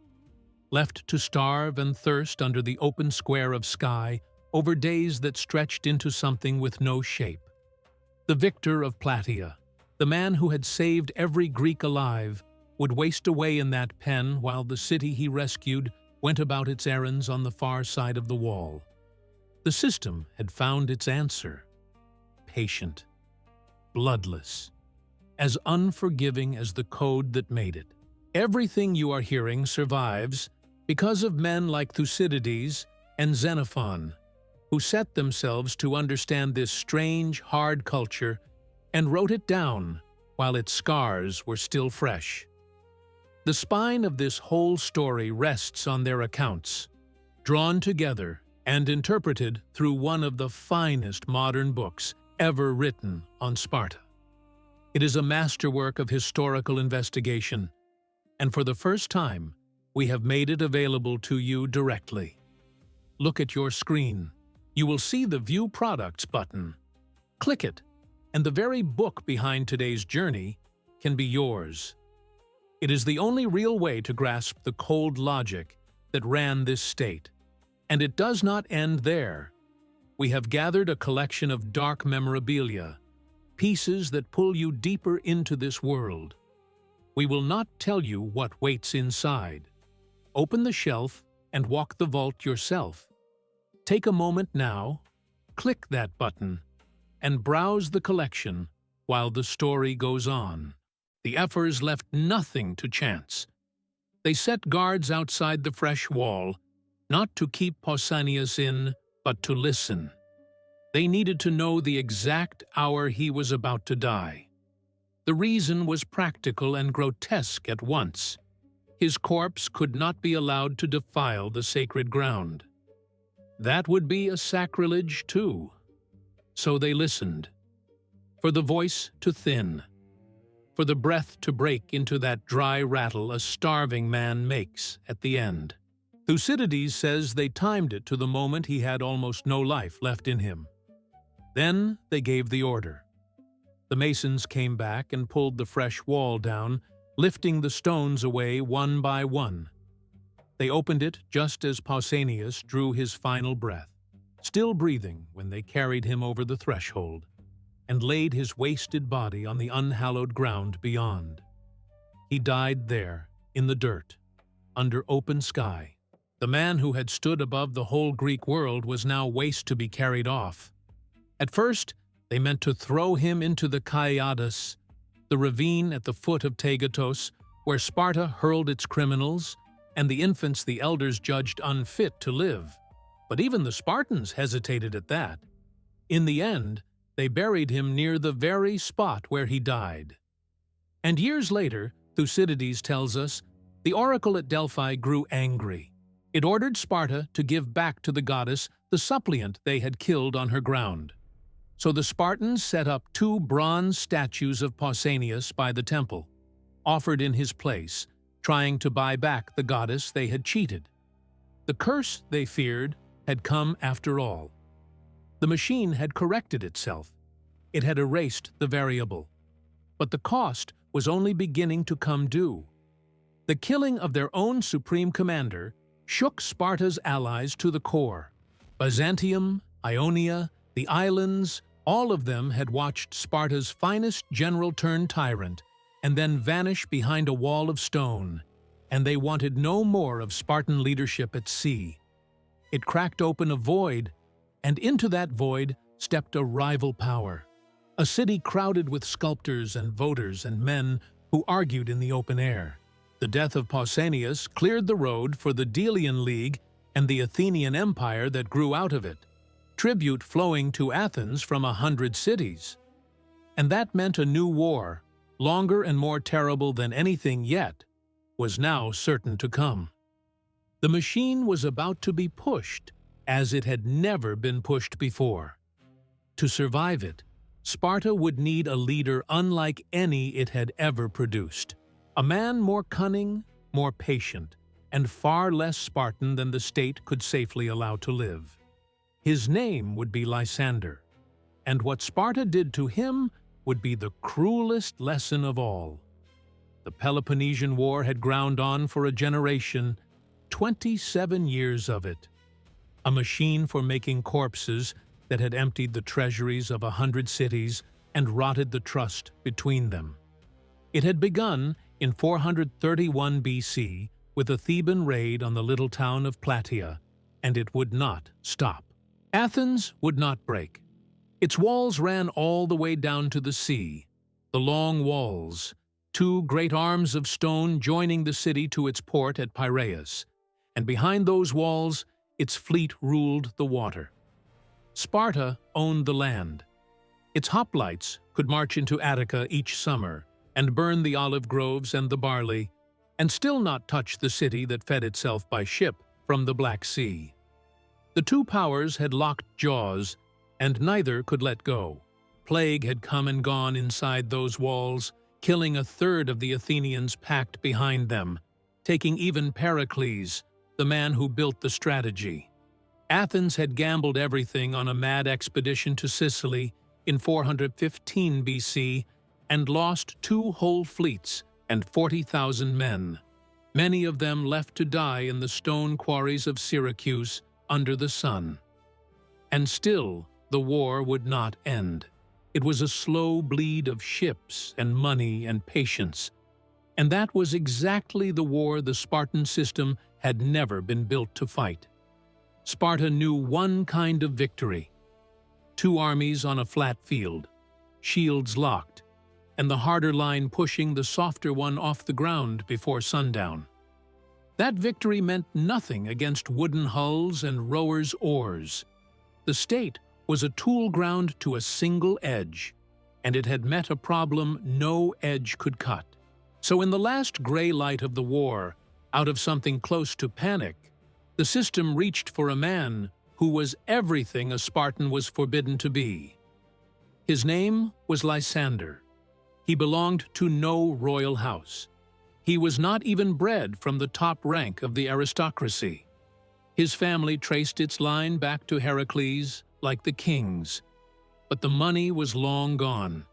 Left to starve and thirst under the open square of sky over days that stretched into something with no shape. The victor of Plataea, the man who had saved every Greek alive, would waste away in that pen while the city he rescued went about its errands on the far side of the wall. The system had found its answer. Patient, bloodless, as unforgiving as the code that made it. Everything you are hearing survives because of men like Thucydides and Xenophon, who set themselves to understand this strange, hard culture and wrote it down while its scars were still fresh. The spine of this whole story rests on their accounts, drawn together and interpreted through one of the finest modern books ever written on Sparta. It is a masterwork of historical investigation, and for the first time, we have made it available to you directly. Look at your screen. You will see the View Products button. Click it, and the very book behind today's journey can be yours. It is the only real way to grasp the cold logic that ran this state. And it does not end there. We have gathered a collection of dark memorabilia, pieces that pull you deeper into this world. We will not tell you what waits inside. Open the shelf and walk the vault yourself. Take a moment now, click that button, and browse the collection while the story goes on. The Ephors left nothing to chance. They set guards outside the fresh wall, not to keep Pausanias in, but to listen. They needed to know the exact hour he was about to die. The reason was practical and grotesque at once. His corpse could not be allowed to defile the sacred ground. That would be a sacrilege too. So they listened. For the voice to thin. For the breath to break into that dry rattle a starving man makes at the end. Thucydides says they timed it to the moment he had almost no life left in him. Then they gave the order. The masons came back and pulled the fresh wall down, lifting the stones away one by one. They opened it just as Pausanias drew his final breath, still breathing when they carried him over the threshold, and laid his wasted body on the unhallowed ground beyond. He died there, in the dirt, under open sky. The man who had stood above the whole Greek world was now waste to be carried off. At first, they meant to throw him into the Kaiadas, the ravine at the foot of Tagatos, where Sparta hurled its criminals, and the infants the elders judged unfit to live. But even the Spartans hesitated at that. In the end, they buried him near the very spot where he died. And years later, Thucydides tells us, the oracle at Delphi grew angry. It ordered Sparta to give back to the goddess the suppliant they had killed on her ground. So the Spartans set up 2 bronze statues of Pausanias by the temple, offered in his place, trying to buy back the goddess they had cheated. The curse, they feared, had come after all. The machine had corrected itself. It had erased the variable. But the cost was only beginning to come due. The killing of their own supreme commander shook Sparta's allies to the core. Byzantium, Ionia, the islands, all of them had watched Sparta's finest general turn tyrant and then vanish behind a wall of stone, and they wanted no more of Spartan leadership at sea. It cracked open a void, and into that void stepped a rival power, a city crowded with sculptors and voters and men who argued in the open air. The death of Pausanias cleared the road for the Delian League and the Athenian Empire that grew out of it, tribute flowing to Athens from 100 cities. And that meant a new war, longer and more terrible than anything yet, was now certain to come. The machine was about to be pushed as it had never been pushed before. To survive it, Sparta would need a leader unlike any it had ever produced. A man more cunning, more patient, and far less Spartan than the state could safely allow to live. His name would be Lysander, and what Sparta did to him would be the cruelest lesson of all. The Peloponnesian War had ground on for a generation, 27 years of it. A machine for making corpses that had emptied the treasuries of 100 cities and rotted the trust between them. It had begun in 431 BC with a Theban raid on the little town of Plataea, and it would not stop. Athens would not break. Its walls ran all the way down to the sea, the long walls, two great arms of stone joining the city to its port at Piraeus, and behind those walls its fleet ruled the water. Sparta owned the land. Its hoplites could march into Attica each summer and burn the olive groves and the barley, and still not touch the city that fed itself by ship from the Black Sea. The two powers had locked jaws, and neither could let go. Plague had come and gone inside those walls, killing a third of the Athenians packed behind them, taking even Pericles, the man who built the strategy. Athens had gambled everything on a mad expedition to Sicily in 415 BC and lost 2 whole fleets and 40,000 men, many of them left to die in the stone quarries of Syracuse under the sun. And still, the war would not end. It was a slow bleed of ships and money and patience, and that was exactly the war the Spartan system had never been built to fight. Sparta knew one kind of victory: 2 armies on a flat field, shields locked, and the harder line pushing the softer one off the ground before sundown. That victory meant nothing against wooden hulls and rowers' oars. The state was a tool ground to a single edge, and it had met a problem no edge could cut. So in the last gray light of the war, out of something close to panic, the system reached for a man who was everything a Spartan was forbidden to be. His name was Lysander. He belonged to no royal house. He was not even bred from the top rank of the aristocracy. His family traced its line back to Heracles, like the kings. But the money was long gone.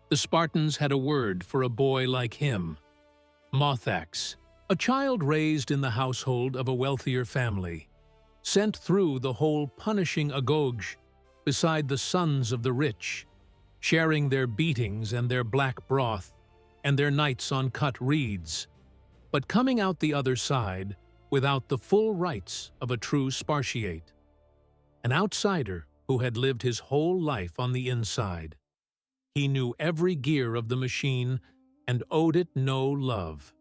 The Spartans had a word for a boy like him: Mothax, a child raised in the household of a wealthier family, sent through the whole punishing Agoge beside the sons of the rich, sharing their beatings and their black broth and their nights on cut reeds, but coming out the other side without the full rights of a true Spartiate. An outsider who had lived his whole life on the inside. He knew every gear of the machine and owed it no love.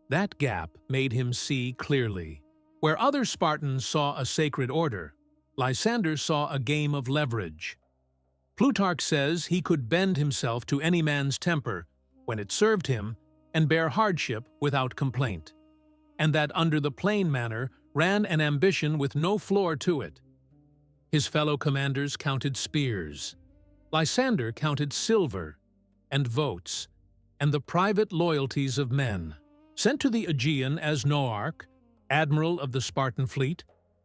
That gap made him see clearly. Where other Spartans saw a sacred order, Lysander saw a game of leverage. Plutarch says he could bend himself to any man's temper when it served him and bear hardship without complaint, and that under the plain manner ran an ambition with no floor to it. His fellow commanders counted spears. Lysander counted silver and votes and the private loyalties of men. Sent to the Aegean as noarch, admiral of the Spartan fleet,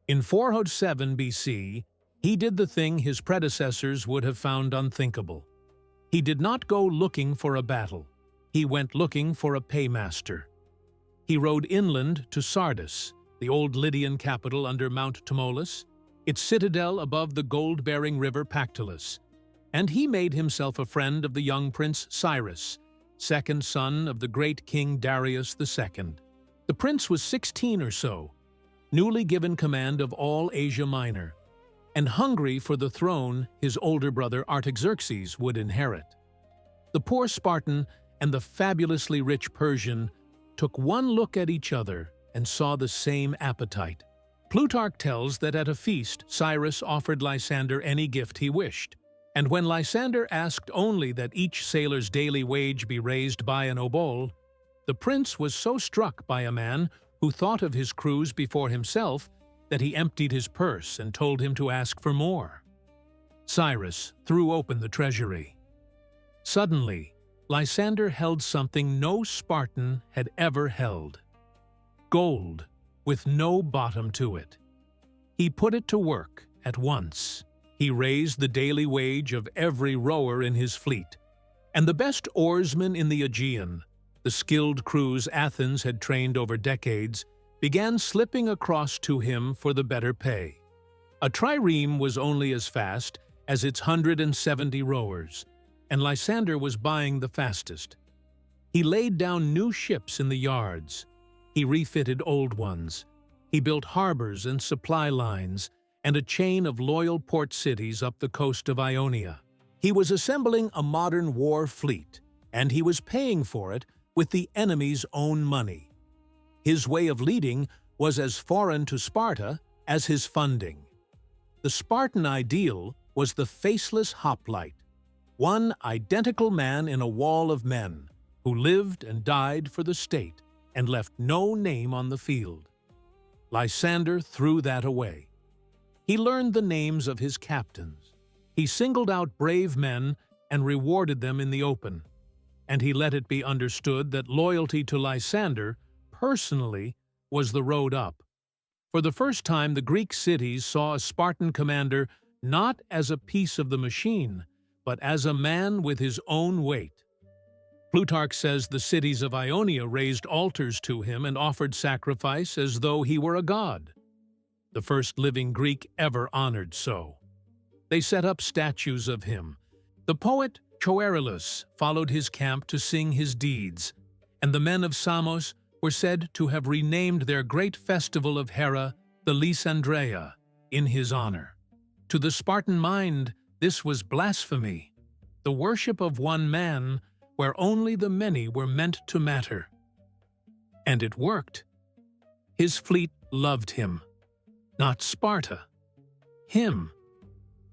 in 407 BC, he did the thing his predecessors would have found unthinkable. He did not go looking for a battle. He went looking for a paymaster. He rode inland to Sardis, the old Lydian capital under Mount Tmolus, its citadel above the gold-bearing river Pactolus, and he made himself a friend of the young prince Cyrus, second son of the great king Darius II. The prince was 16 or so, newly given command of all Asia Minor, and hungry for the throne his older brother Artaxerxes would inherit. The poor Spartan and the fabulously rich Persian took one look at each other and saw the same appetite. Plutarch tells that at a feast Cyrus offered Lysander any gift he wished. And when Lysander asked only that each sailor's daily wage be raised by an obol, the prince was so struck by a man who thought of his crews before himself that he emptied his purse and told him to ask for more. Cyrus threw open the treasury. Suddenly, Lysander held something no Spartan had ever held: gold with no bottom to it. He put it to work at once. He raised the daily wage of every rower in his fleet, and the best oarsmen in the Aegean, the skilled crews Athens had trained over decades, began slipping across to him for the better pay. A trireme was only as fast as its 170 rowers, and Lysander was buying the fastest. He laid down new ships in the yards. He refitted old ones. He built harbors and supply lines, and a chain of loyal port cities up the coast of Ionia. He was assembling a modern war fleet, and he was paying for it with the enemy's own money. His way of leading was as foreign to Sparta as his funding. The Spartan ideal was the faceless hoplite, one identical man in a wall of men, who lived and died for the state and left no name on the field. Lysander threw that away. He learned the names of his captains. He singled out brave men and rewarded them in the open. And he let it be understood that loyalty to Lysander, personally, was the road up. For the first time, the Greek cities saw a Spartan commander not as a piece of the machine, but as a man with his own weight. Plutarch says the cities of Ionia raised altars to him and offered sacrifice as though he were a god, the first living Greek ever honored so. They set up statues of him. The poet Choerilus followed his camp to sing his deeds, and the men of Samos were said to have renamed their great festival of Hera the Lysandreia in his honor. To the Spartan mind, this was blasphemy, the worship of one man where only the many were meant to matter. And it worked. His fleet loved him. Not Sparta. Him.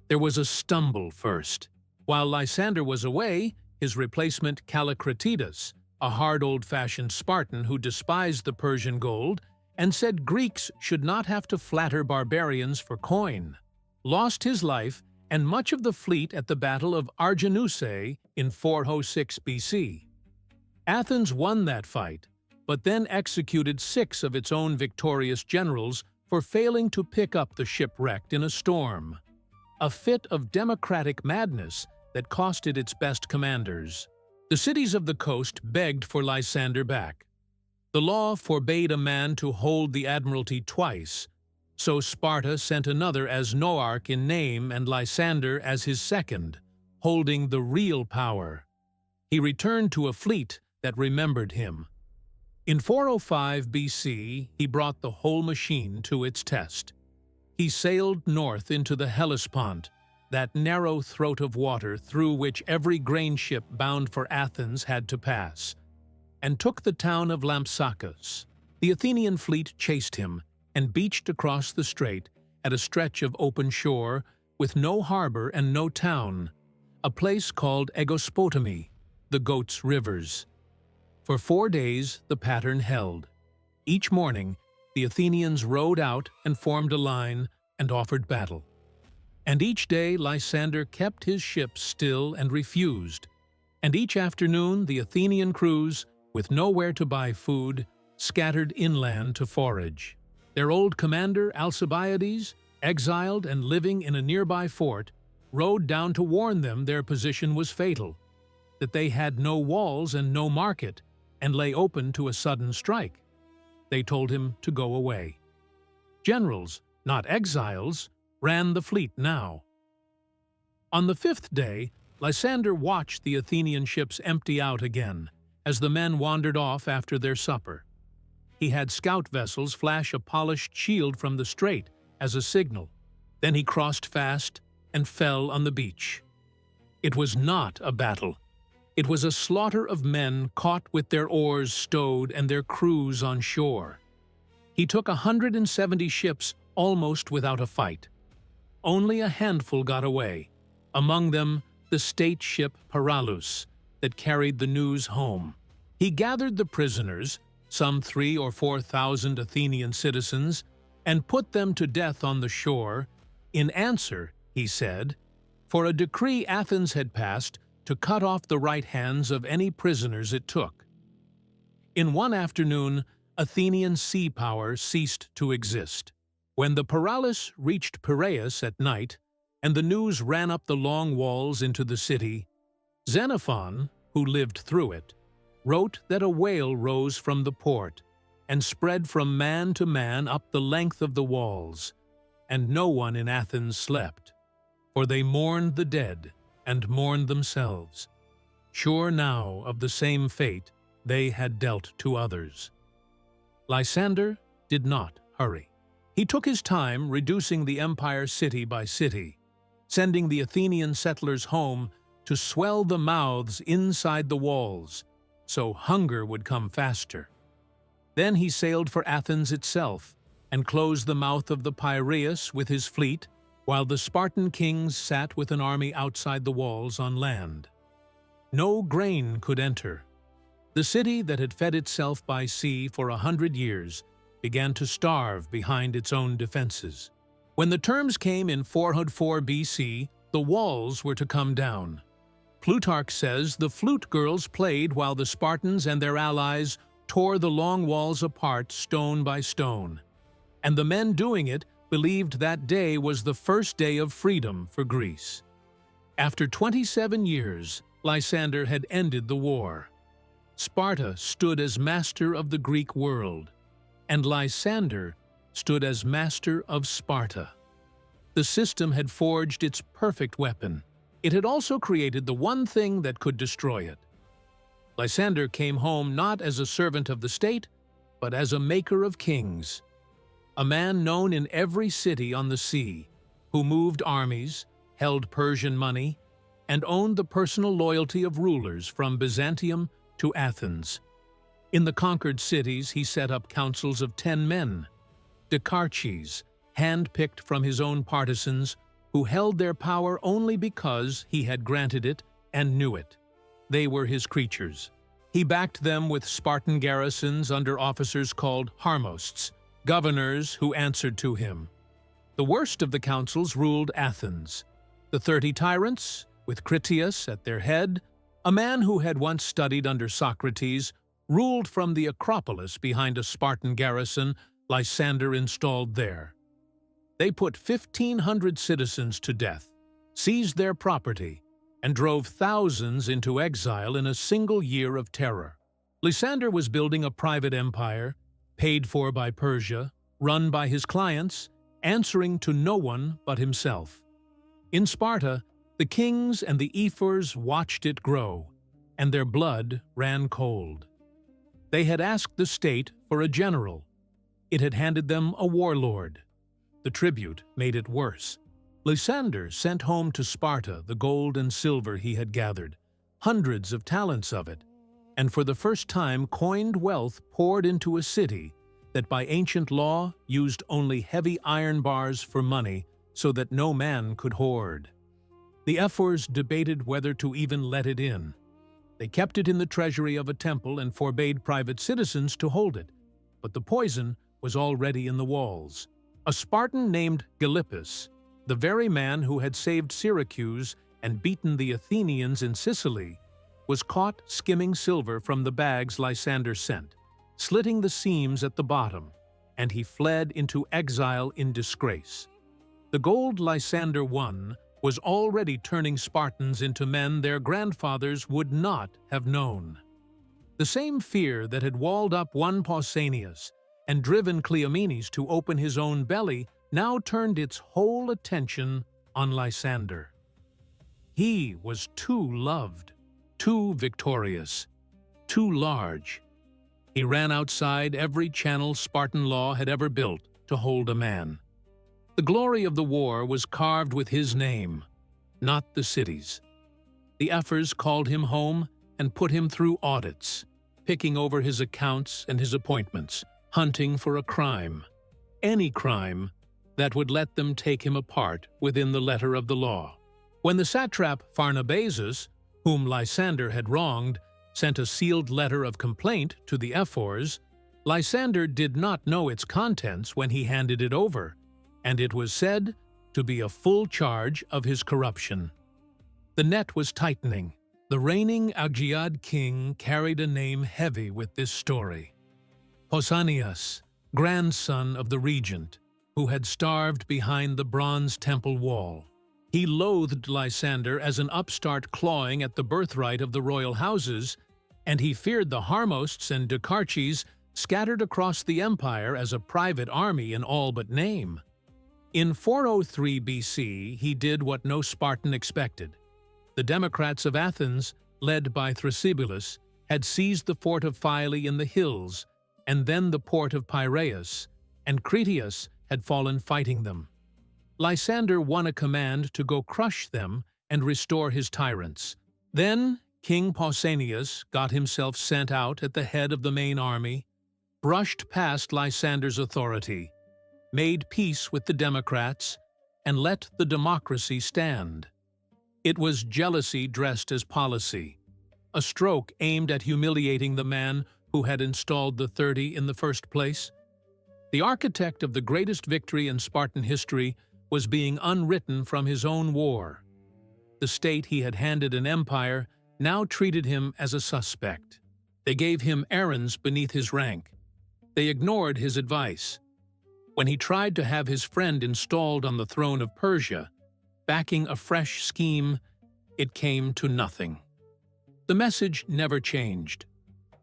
There was a stumble first. While Lysander was away, his replacement Callicratidas, a hard old-fashioned Spartan who despised the Persian gold and said Greeks should not have to flatter barbarians for coin, lost his life and much of the fleet at the Battle of Arginusae in 406 BC. Athens won that fight, but then executed 6 of its own victorious generals for failing to pick up the ship wrecked in a storm, a fit of democratic madness that costed its best commanders. The cities of the coast begged for Lysander back. The law forbade a man to hold the admiralty twice, so Sparta sent another as noarch in name and Lysander as his second, holding the real power. He returned to a fleet that remembered him. In 405 BC, he brought the whole machine to its test. He sailed north into the Hellespont, that narrow throat of water through which every grain ship bound for Athens had to pass, and took the town of Lampsacus. The Athenian fleet chased him and beached across the strait at a stretch of open shore with no harbor and no town, a place called Agospotami, the goats' rivers. For 4 days the pattern held. Each morning the Athenians rowed out and formed a line and offered battle. And each day Lysander kept his ships still and refused, and each afternoon the Athenian crews, with nowhere to buy food, scattered inland to forage. Their old commander, Alcibiades, exiled and living in a nearby fort, rode down to warn them their position was fatal, that they had no walls and no market, and lay open to a sudden strike. They told him to go away. Generals, not exiles, ran the fleet now. On the 5th day, Lysander watched the Athenian ships empty out again, as the men wandered off after their supper. He had scout vessels flash a polished shield from the strait as a signal. Then he crossed fast and fell on the beach. It was not a battle. It was a slaughter of men caught with their oars stowed and their crews on shore. He took 170 ships almost without a fight. Only a handful got away. among them the state ship Paralus that carried the news home. He gathered the prisoners, some 3,000 or 4,000 Athenian citizens, and put them to death on the shore, in answer, he said, for a decree Athens had passed to cut off the right hands of any prisoners it took. In one afternoon, Athenian sea power ceased to exist. When the Paralus reached Piraeus at night, and the news ran up the long walls into the city, Xenophon, who lived through it, wrote that a wail rose from the port and spread from man to man up the length of the walls, and no one in Athens slept, for they mourned the dead and mourned themselves, sure now of the same fate they had dealt to others. Lysander did not hurry. He took his time reducing the empire city by city, sending the Athenian settlers home to swell the mouths inside the walls, so hunger would come faster. Then he sailed for Athens itself and closed the mouth of the Piraeus with his fleet, while the Spartan kings sat with an army outside the walls on land. No grain could enter. The city that had fed itself by sea for 100 years began to starve behind its own defenses. When the terms came in 404 BC, the walls were to come down. Plutarch says the flute girls played while the Spartans and their allies tore the long walls apart stone by stone, and the men doing it believed that day was the first day of freedom for Greece. After 27 years, Lysander had ended the war. Sparta stood as master of the Greek world, and Lysander stood as master of Sparta. The system had forged its perfect weapon. It had also created the one thing that could destroy it. Lysander came home not as a servant of the state, but as a maker of kings, a man known in every city on the sea, who moved armies, held Persian money, and owned the personal loyalty of rulers from Byzantium to Athens. In the conquered cities, he set up councils of 10 men, Dicarches, hand-picked from his own partisans, who held their power only because he had granted it and knew it. They were his creatures. He backed them with Spartan garrisons under officers called harmosts, governors who answered to him. The worst of the councils ruled Athens. The 30 tyrants, with Critias at their head, a man who had once studied under Socrates, ruled from the Acropolis behind a Spartan garrison Lysander installed there. They put 1,500 citizens to death, seized their property, and drove thousands into exile in a single year of terror. Lysander was building a private empire, paid for by Persia, run by his clients, answering to no one but himself. In Sparta, the kings and the ephors watched it grow, and their blood ran cold. They had asked the state for a general. It had handed them a warlord. The tribute made it worse. Lysander sent home to Sparta the gold and silver he had gathered, hundreds of talents of it, and for the first time coined wealth poured into a city that by ancient law used only heavy iron bars for money so that no man could hoard. The ephors debated whether to even let it in. They kept it in the treasury of a temple and forbade private citizens to hold it, but the poison was already in the walls. A Spartan named Gylippus, the very man who had saved Syracuse and beaten the Athenians in Sicily, was caught skimming silver from the bags Lysander sent, slitting the seams at the bottom, and he fled into exile in disgrace. The gold Lysander won was already turning Spartans into men their grandfathers would not have known. The same fear that had walled up one Pausanias and driven Cleomenes to open his own belly now turned its whole attention on Lysander. He was too loved, too victorious, too large. He ran outside every channel Spartan law had ever built to hold a man. The glory of the war was carved with his name, not the city's. The ephors called him home and put him through audits, picking over his accounts and his appointments, hunting for a crime, any crime that would let them take him apart within the letter of the law. When the satrap Pharnabazus, whom Lysander had wronged, sent a sealed letter of complaint to the ephors, Lysander did not know its contents when he handed it over, and it was said to be a full charge of his corruption. The net was tightening. The reigning Agiad king carried a name heavy with this story. Pausanias, grandson of the regent, who had starved behind the bronze temple wall. He loathed Lysander as an upstart clawing at the birthright of the royal houses, and he feared the Harmosts and Decarches scattered across the empire as a private army in all but name. In 403 BC, he did what no Spartan expected. The Democrats of Athens, led by Thrasybulus, had seized the fort of Philae in the hills, and then the port of Piraeus, and Critias had fallen fighting them. Lysander won a command to go crush them and restore his tyrants. Then King Pausanias got himself sent out at the head of the main army, brushed past Lysander's authority, made peace with the Democrats, and let the democracy stand. It was jealousy dressed as policy, a stroke aimed at humiliating the man who had installed the 30 in the first place. The architect of the greatest victory in Spartan history was being unwritten from his own war. The state he had handed an empire now treated him as a suspect. They gave him errands beneath his rank. They ignored his advice. When he tried to have his friend installed on the throne of Persia, backing a fresh scheme, it came to nothing. The message never changed.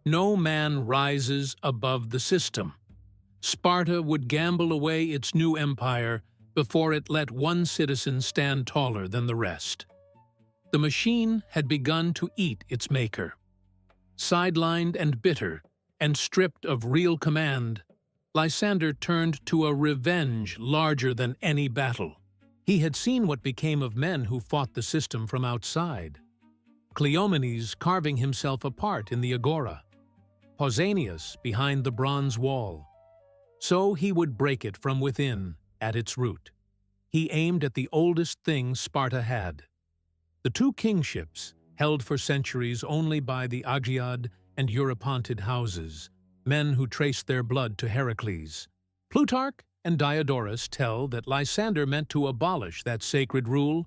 No man rises above the system. Sparta would gamble away its new empire before it let one citizen stand taller than the rest. The machine had begun to eat its maker. Sidelined and bitter, and stripped of real command, Lysander turned to a revenge larger than any battle. He had seen what became of men who fought the system from outside. Cleomenes carving himself apart in the Agora, Pausanias behind the bronze wall. So he would break it from within, at its root. He aimed at the oldest thing Sparta had. The two kingships, held for centuries only by the Agiad and Eurypontid houses, men who traced their blood to Heracles. Plutarch and Diodorus tell that Lysander meant to abolish that sacred rule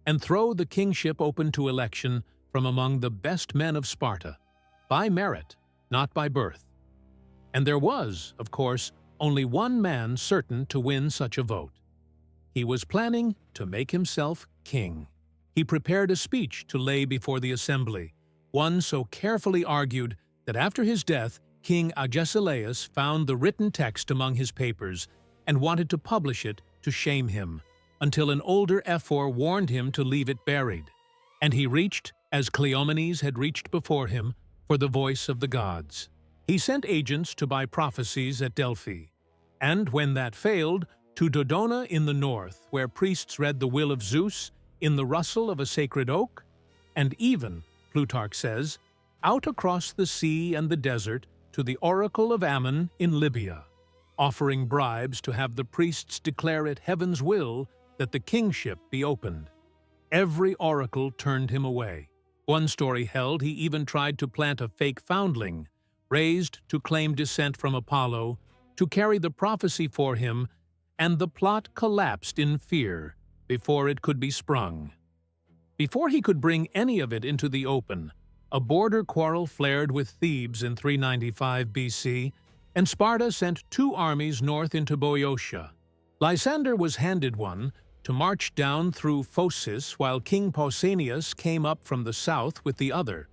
and throw the kingship open to election from among the best men of Sparta, by merit, not by birth. And there was, of course, only one man certain to win such a vote. He was planning to make himself king. He prepared a speech to lay before the assembly, one so carefully argued that after his death, King Agesilaus found the written text among his papers and wanted to publish it to shame him, until an older ephor warned him to leave it buried. And he reached, as Cleomenes had reached before him, for the voice of the gods. He sent agents to buy prophecies at Delphi, and when that failed, to Dodona in the north, where priests read the will of Zeus in the rustle of a sacred oak, and even, Plutarch says, out across the sea and the desert to the oracle of Ammon in Libya, offering bribes to have the priests declare it heaven's will that the kingship be opened. Every oracle turned him away. One story held he even tried to plant a fake foundling, raised to claim descent from Apollo, to carry the prophecy for him, and the plot collapsed in fear before it could be sprung. Before he could bring any of it into the open, a border quarrel flared with Thebes in 395 BC, and Sparta sent two armies north into Boeotia. Lysander was handed one to march down through Phocis while King Pausanias came up from the south with the other,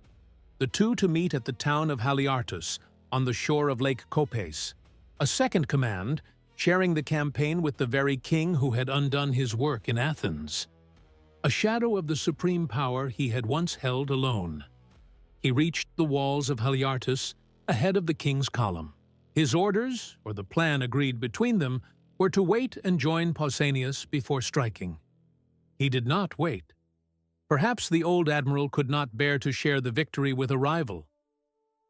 the two to meet at the town of Haliartus on the shore of Lake Copais. A second command, sharing the campaign with the very king who had undone his work in Athens. A shadow of the supreme power he had once held alone. He reached the walls of Haliartus ahead of the king's column. His orders, or the plan agreed between them, were to wait and join Pausanias before striking. He did not wait. Perhaps the old admiral could not bear to share the victory with a rival.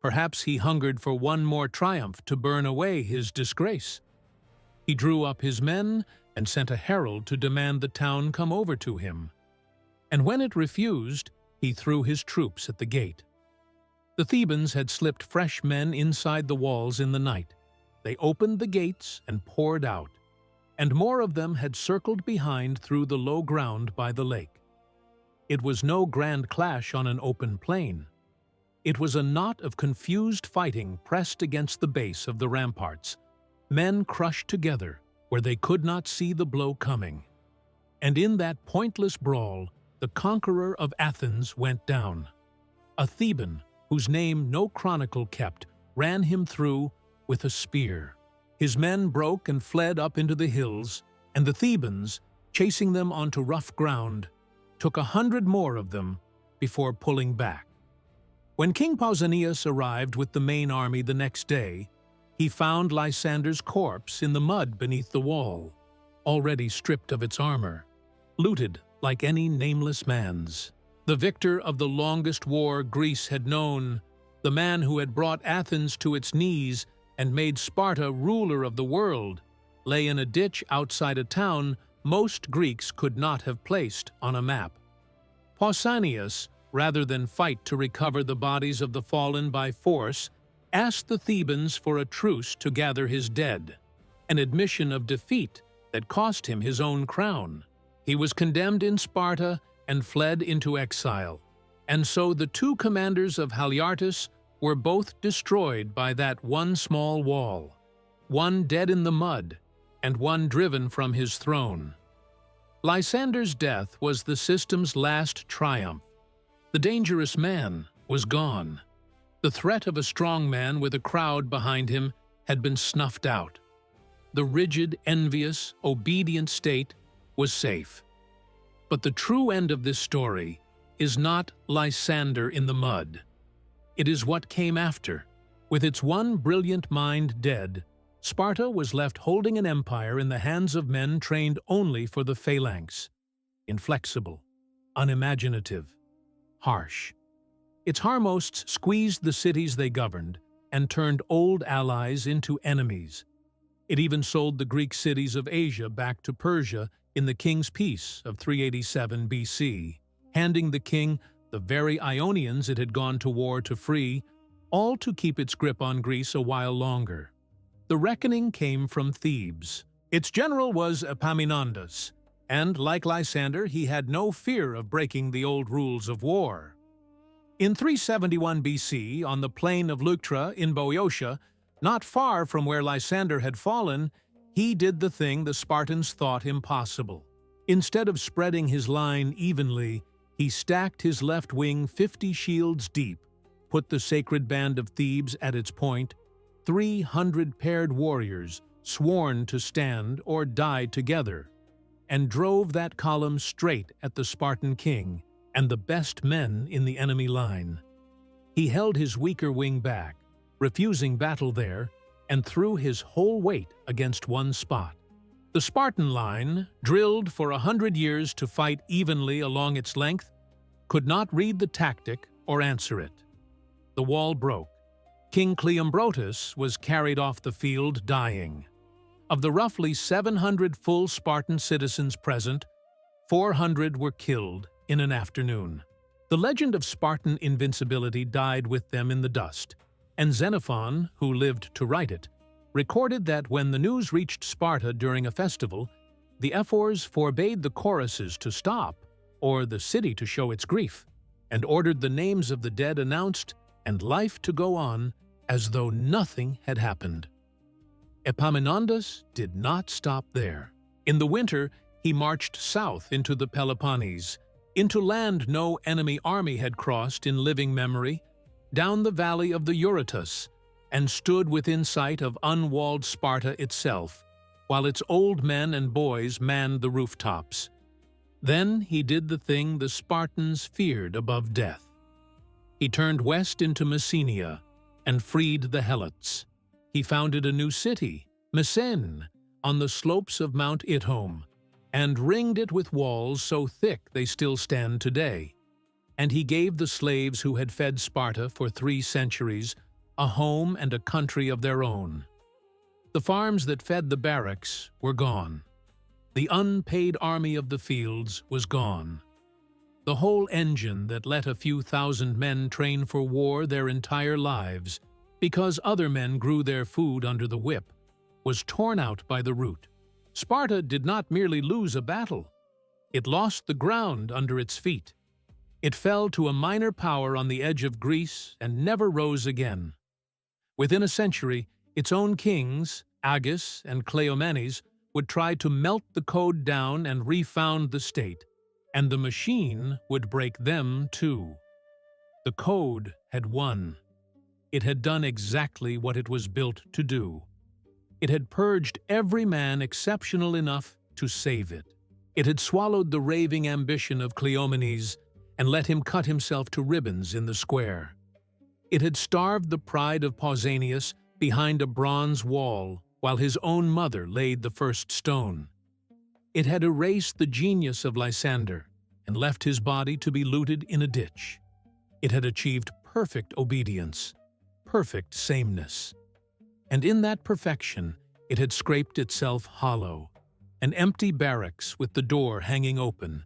Perhaps he hungered for one more triumph to burn away his disgrace. He drew up his men and sent a herald to demand the town come over to him. and when it refused, he threw his troops at the gate. The Thebans had slipped fresh men inside the walls in the night. They opened the gates and poured out, and more of them had circled behind through the low ground by the lake. It was no grand clash on an open plain. It was a knot of confused fighting pressed against the base of the ramparts, men crushed together where they could not see the blow coming. And in that pointless brawl, the conqueror of Athens went down. A Theban, whose name no chronicle kept, ran him through with a spear. His men broke and fled up into the hills, and the Thebans, chasing them onto rough ground, took 100 more of them before pulling back. When King Pausanias arrived with the main army the next day, he found Lysander's corpse in the mud beneath the wall, already stripped of its armor, looted like any nameless man's. The victor of the longest war Greece had known, the man who had brought Athens to its knees and made Sparta ruler of the world, lay in a ditch outside a town most Greeks could not have placed on a map. Pausanias, rather than fight to recover the bodies of the fallen by force, asked the Thebans for a truce to gather his dead, an admission of defeat that cost him his own crown. He was condemned in Sparta and fled into exile, and so the two commanders of Haliartus were both destroyed by that one small wall, one dead in the mud, and one driven from his throne. Lysander's death was the system's last triumph. The dangerous man was gone. The threat of a strong man with a crowd behind him had been snuffed out. The rigid, envious, obedient state was safe. But the true end of this story is not Lysander in the mud. It is what came after. With its one brilliant mind dead, Sparta was left holding an empire in the hands of men trained only for the phalanx, inflexible, unimaginative, harsh. Its Harmosts squeezed the cities they governed and turned old allies into enemies. It even sold the Greek cities of Asia back to Persia in the king's peace of 387 BC, handing the king the very Ionians it had gone to war to free, all to keep its grip on Greece a while longer. The reckoning came from Thebes. Its general was Epaminondas, and like Lysander, he had no fear of breaking the old rules of war. In 371 BC, on the plain of Leuctra in Boeotia, not far from where Lysander had fallen, he did the thing the Spartans thought impossible. Instead of spreading his line evenly, he stacked his left wing 50 shields deep, put the sacred band of Thebes at its point, 300 paired warriors sworn to stand or die together, and drove that column straight at the Spartan king and the best men in the enemy line. He held his weaker wing back, refusing battle there, and threw his whole weight against one spot. The Spartan line, drilled for 100 years to fight evenly along its length, could not read the tactic or answer it. The wall broke. King Cleomenes was carried off the field dying. Of the roughly 700 full Spartan citizens present, 400 were killed in an afternoon. The legend of Spartan invincibility died with them in the dust, and Xenophon, who lived to write it, recorded that when the news reached Sparta during a festival, the ephors forbade the choruses to stop or the city to show its grief, and ordered the names of the dead announced and life to go on as though nothing had happened. Epaminondas did not stop there. In the winter, he marched south into the Peloponnese, into land no enemy army had crossed in living memory, down the valley of the Eurotas, and stood within sight of unwalled Sparta itself, while its old men and boys manned the rooftops. Then he did the thing the Spartans feared above death. He turned west into Messenia and freed the Helots. He founded a new city, Messene, on the slopes of Mount Ithome, and ringed it with walls so thick they still stand today. And he gave the slaves who had fed Sparta for 3 centuries a home and a country of their own. The farms that fed the barracks were gone. The unpaid army of the fields was gone. The whole engine that let a few thousand men train for war their entire lives, because other men grew their food under the whip, was torn out by the root. Sparta did not merely lose a battle. It lost the ground under its feet. It fell to a minor power on the edge of Greece and never rose again. Within a century, its own kings, Agoge and Cleomenes, would try to melt the code down and refound the state, and the machine would break them too. The code had won. It had done exactly what it was built to do. It had purged every man exceptional enough to save it. It had swallowed the raving ambition of Cleomenes and let him cut himself to ribbons in the square. It had starved the pride of Pausanias behind a bronze wall while his own mother laid the first stone. It had erased the genius of Lysander and left his body to be looted in a ditch. It had achieved perfect obedience, perfect sameness. And in that perfection, it had scraped itself hollow, an empty barracks with the door hanging open,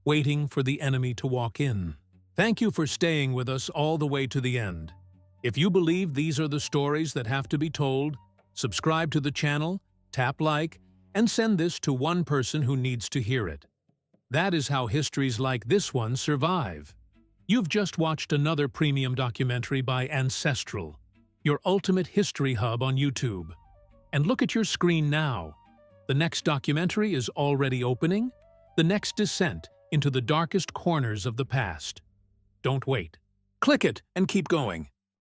waiting for the enemy to walk in. Thank you for staying with us all the way to the end. If you believe these are the stories that have to be told, subscribe to the channel, tap like, and send this to one person who needs to hear it. That is how histories like this one survive. You've just watched another premium documentary by Ancestral, your ultimate history hub on YouTube. And look at your screen now. The next documentary is already opening, the next descent into the darkest corners of the past. Don't wait. Click it and keep going.